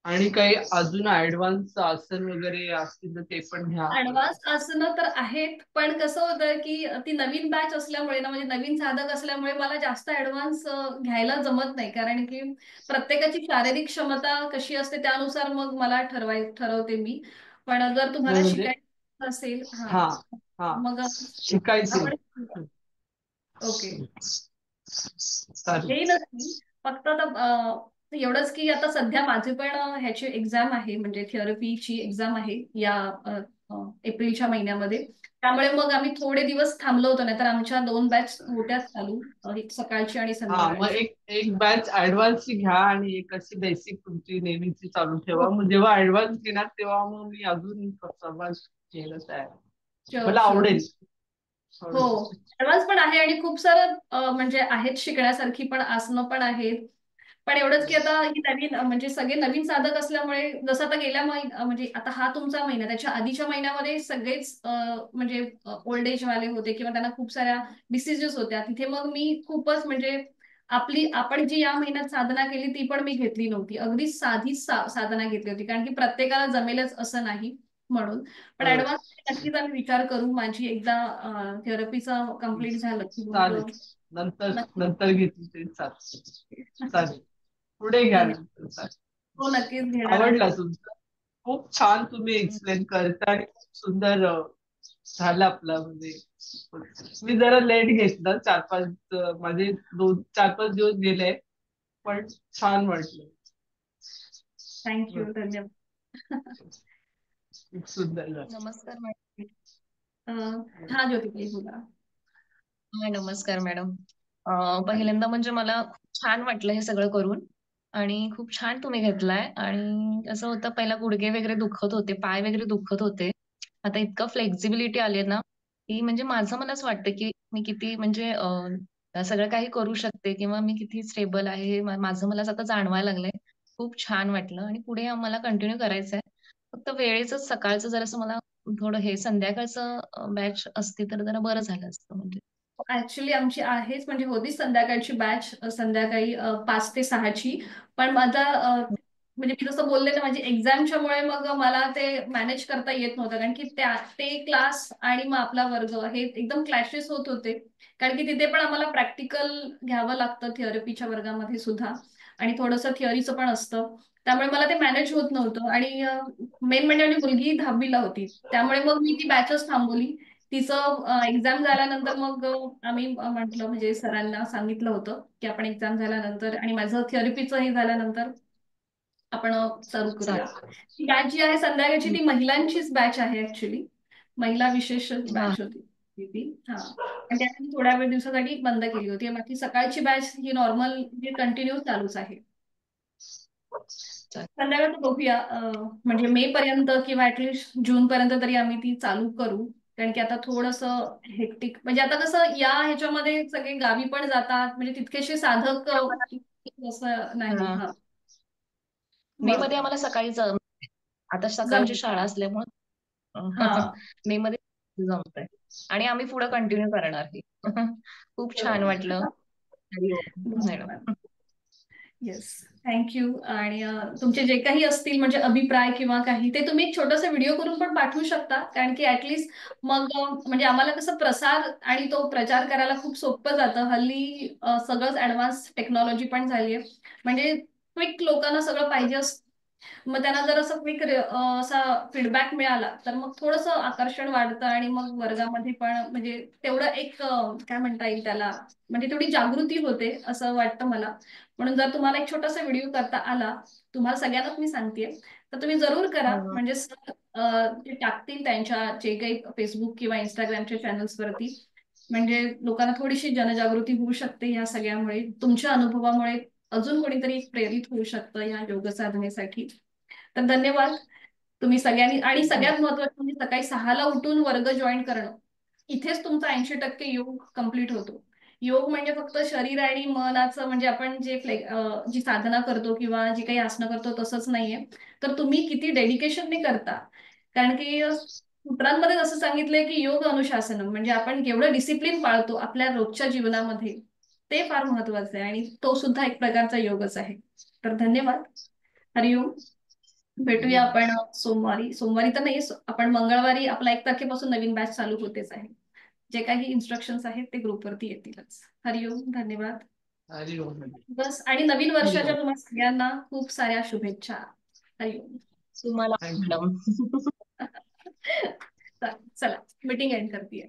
आणि काही अजून ऍडव्हान्स आसन वगैरे असतील तर ते पण घ्या. ऍडव्हान्स आसनं तर आहेत, पण कसं होतं की ती नवीन बॅच असल्यामुळे ना, म्हणजे नवीन साधक असल्यामुळे मला जास्त ऍडव्हान्स घ्यायला जमत नाही, कारण की प्रत्येकाची शारीरिक क्षमता कशी असते त्यानुसार मग मला ठरवते मी. पण जर तुम्हाला नाही म्हणजे शिकायचं असेल हा, हा हा मग शिकायचे. आपण ओके चालेल. येईलच मी. फक्त आता एवढंच की आता सध्या माझी पण ह्याची एक्झाम आहे, म्हणजे थेरपीची एक्झाम आहे या एप्रिलच्या महिन्यामध्ये. त्यामुळे मग आम्ही थोडे दिवस थांबलो होतो, नाही तर आमच्या 2 बॅच होत्या चालू, एक सकाळची आणि हा, मग संध्याकाळची. एक बॅच ऍडव्हान्सची घ्या आणि एक अशी बेसिक तुमची नेहमीची चालू ठेवा. हो, मग जेव्हा ऍडव्हान्स घेणार तेव्हा मग मी अजून सहभाग घ्यायला तयार आहे. शुअर मला शुअर. आवडेल. हो, ऍडव्हान्स पण आहे आणि खूप सारं म्हणजे आहेत शिकण्यासारखी पण आसनं पण आहेत. पण एवढंच की आता ही नवीन म्हणजे सगळे नवीन साधक असल्यामुळे जसं आता गेल्या म्हणजे आता हा तुमचा महिना, त्याच्या आधीच्या महिन्यामध्ये सगळेच म्हणजे ओल्ड एज वाले होते किंवा त्यांना खूप साऱ्या डिसिजेस होत्या. तिथे मग मी खूपच म्हणजे आपण जी या महिन्यात साधना केली ती पण मी घेतली नव्हती. अगदी साधी साधना घेतली होती, कारण की प्रत्येकाला जमेलच असं नाही म्हणून. पण बरोबर. ऍडव्हान्स नक्कीच आम्ही विचार करू. माझी एकदा थेरपीचं कम्प्लीट झालं की मग चालेल. नंतर नक्की. नंतर घेतली तरी चालेल. चालेल. पुढे घ्या धन्यवाद. नंतर चालेल. हो, नक्कीच घेणार आहे. आवडला तुमचं. खूप छान तुम्ही एक्सप्लेन करता आणि खूप सुंदर झालं आपलं म्हणजे. मी जरा लेट घेतलं, 4-5 माझे 2-4-5 दिवस गेले, पण छान वाटलं. थँक्यू, धन्यवाद. खूप सुंदर झालं. नमस्कार मॅडम. अ, हा ज्योती प्लीज बोला. हाय, नमस्कार मॅडम. पहिल्यांदा म्हणजे मला खूप छान वाटलं हे सगळं करून आणि खूप छान तुम्ही घेतलाय आणि असं होतं पहिला गुडघे वगैरे दुखत होते, पाय वगैरे दुखत होते. आता इतकं फ्लेक्सिबिलिटी आली आहे ना, की म्हणजे माझं मलाच वाटतं, की मी किती म्हणजे सगळं काही करू शकते किंवा मी किती स्टेबल आहे हे माझं मलाच आता जाणवायला लागलंय. खूप छान वाटलं आणि पुढे आम्हाला कंटिन्यू करायचंय. फक्त वेळेचंच सकाळचं जरासं मला थोडं हे संध्याकाळचं बॅच असती तर जरा बरं झालं असतं म्हणजे. ऍक्च्युली आमची आहेच म्हणजे होती संध्याकाळची बॅच, संध्याकाळी 5 ते 6 ची. पण माझा म्हणजे मी जसं बोलले ना, माझी एक्झामच्या मुळे मग मला ते मॅनेज करता येत नव्हतं, कारण की ते क्लास आणि मग आपला वर्ग हे एकदम क्लॅशेस होत होते. कारण की तिथे पण आम्हाला प्रॅक्टिकल घ्यावं लागतं थेरपीच्या वर्गामध्ये सुद्धा, आणि थोडंसं थिअरीचं पण असतं. त्यामुळे मला ते मॅनेज होत नव्हतं. आणि मेन म्हणजे माझी मुलगी 10वी होती, त्यामुळे मग मी ती बॅचच थांबवली. तिचं एक्झाम झाल्यानंतर मग आम्ही म्हटलं म्हणजे सरांना सांगितलं होतं की आपण एक्झाम झाल्यानंतर आणि माझं थेरपीचं हे झाल्यानंतर आपण चालू करूया. चालेल. ती बॅच जी आहे संध्याकाळची ती महिलांचीच बॅच आहे ऍक्च्युली. महिला विशेष हां, बॅच होती ती. हा. आणि त्या आम्ही थोड्या वेळ दिवसासाठी बंद केली होती. बाकी सकाळची बॅच ही नॉर्मल म्हणजे कंटिन्यू चालूच आहे. चालेल. संध्याकाळचं बघूया, म्हणजे मे पर्यंत किंवा ऍटलिस्ट जून पर्यंत तरी आम्ही ती चालू करू. कारण की आता थोडंसं हेक्टिक म्हणजे आता कसं या ह्याच्यामध्ये सगळे गावी पण जातात, म्हणजे तितकेसे साधक असं नाही. हां. हा, म्हणून मेमध्ये आम्हाला सकाळीच आता सकाळची जमलं. शाळा असल्यामुळे अ, हा. मेमध्ये जमतंय आणि आम्ही पुढे कंटिन्यू करणार हे. खूप छान वाटलं. हरिओम मॅडम. धन्यवाद. Yes, thank you. आणि तुमचे जे काही असतील म्हणजे अभिप्राय किंवा काही ते तुम्ही एक छोटासा व्हिडिओ करून पण पाठवू शकता, कारण की ऍटलिस्ट मग म्हणजे आम्हाला कसं प्रसार आणि तो प्रचार करायला खूप सोपं जातं. हल्ली सगळंच ऍडव्हान्स टेक्नॉलॉजी पण झाली आहे, म्हणजे क्विक लोकांना सगळं पाहिजे असतं. मग त्यांना जर असं क्विक असा फीडबॅक मिळाला तर मग थोडंसं आकर्षण वाढतं आणि मग वर्गामध्ये पण म्हणजे तेवढं एक काय म्हणता येईल त्याला, म्हणजे तेवढी जागृती होते असं वाटतं मला. म्हणून जर तुम्हाला एक छोटासा व्हिडिओ करता आला, तुम्हाला सगळ्यांनाच मी सांगतेय, तर तुम्ही जरूर करा. हं. म्हणजे ते टाकतील त्यांच्या जे काही फेसबुक किंवा इंस्टाग्रामच्या चॅनल्स वरती. म्हणजे लोकांना थोडीशी जनजागृती होऊ शकते या सगळ्यामुळे. तुमच्या अनुभवामुळे अजून कोणीतरी प्रेरित होऊ शकतं या योग साधनेसाठी. तर धन्यवाद तुम्ही सगळ्यांनी. आणि सगळ्यात महत्त्वाचं म्हणजे सकाळी 6ला उठून वर्ग जॉईन करणं. इथेच तुमचा 80% योग कम्प्लीट होतो. योग म्हणजे फक्त शरीर आणि मनाचं म्हणजे आपण जे जी साधना करतो किंवा जी काही आसनं करतो तसंच नाहीये. तर तुम्ही किती डेडिकेशनने करता, कारण की सूत्रांमध्ये असं सांगितलंय की योग अनुशासनम म्हणजे आपण केवढं डिसिप्लिन पाळतो आपल्या रोजच्या जीवनामध्ये, ते फार महत्वाचं आहे आणि तो सुद्धा एक प्रकारचा योगच आहे. तर धन्यवाद. हरिओम. भेटूया आपण सोमवारी. सोमवारी तर नाही, आपण मंगळवारी आपला 1 तारखेपासून नवीन बॅच चालू होतेच आहे. जे काही इन्स्ट्रक्शन्स आहेत ते ग्रुपवरती येतीलच. हरिओम, धन्यवाद. हरिओम. बस, आणि नवीन वर्षाच्या हरिओम. तुम्हाला सगळ्यांना खूप साऱ्या शुभेच्छा. हरिओम. तुम्हाला थँक्यू. मॅडम. चला, मीटिंग एंड करते.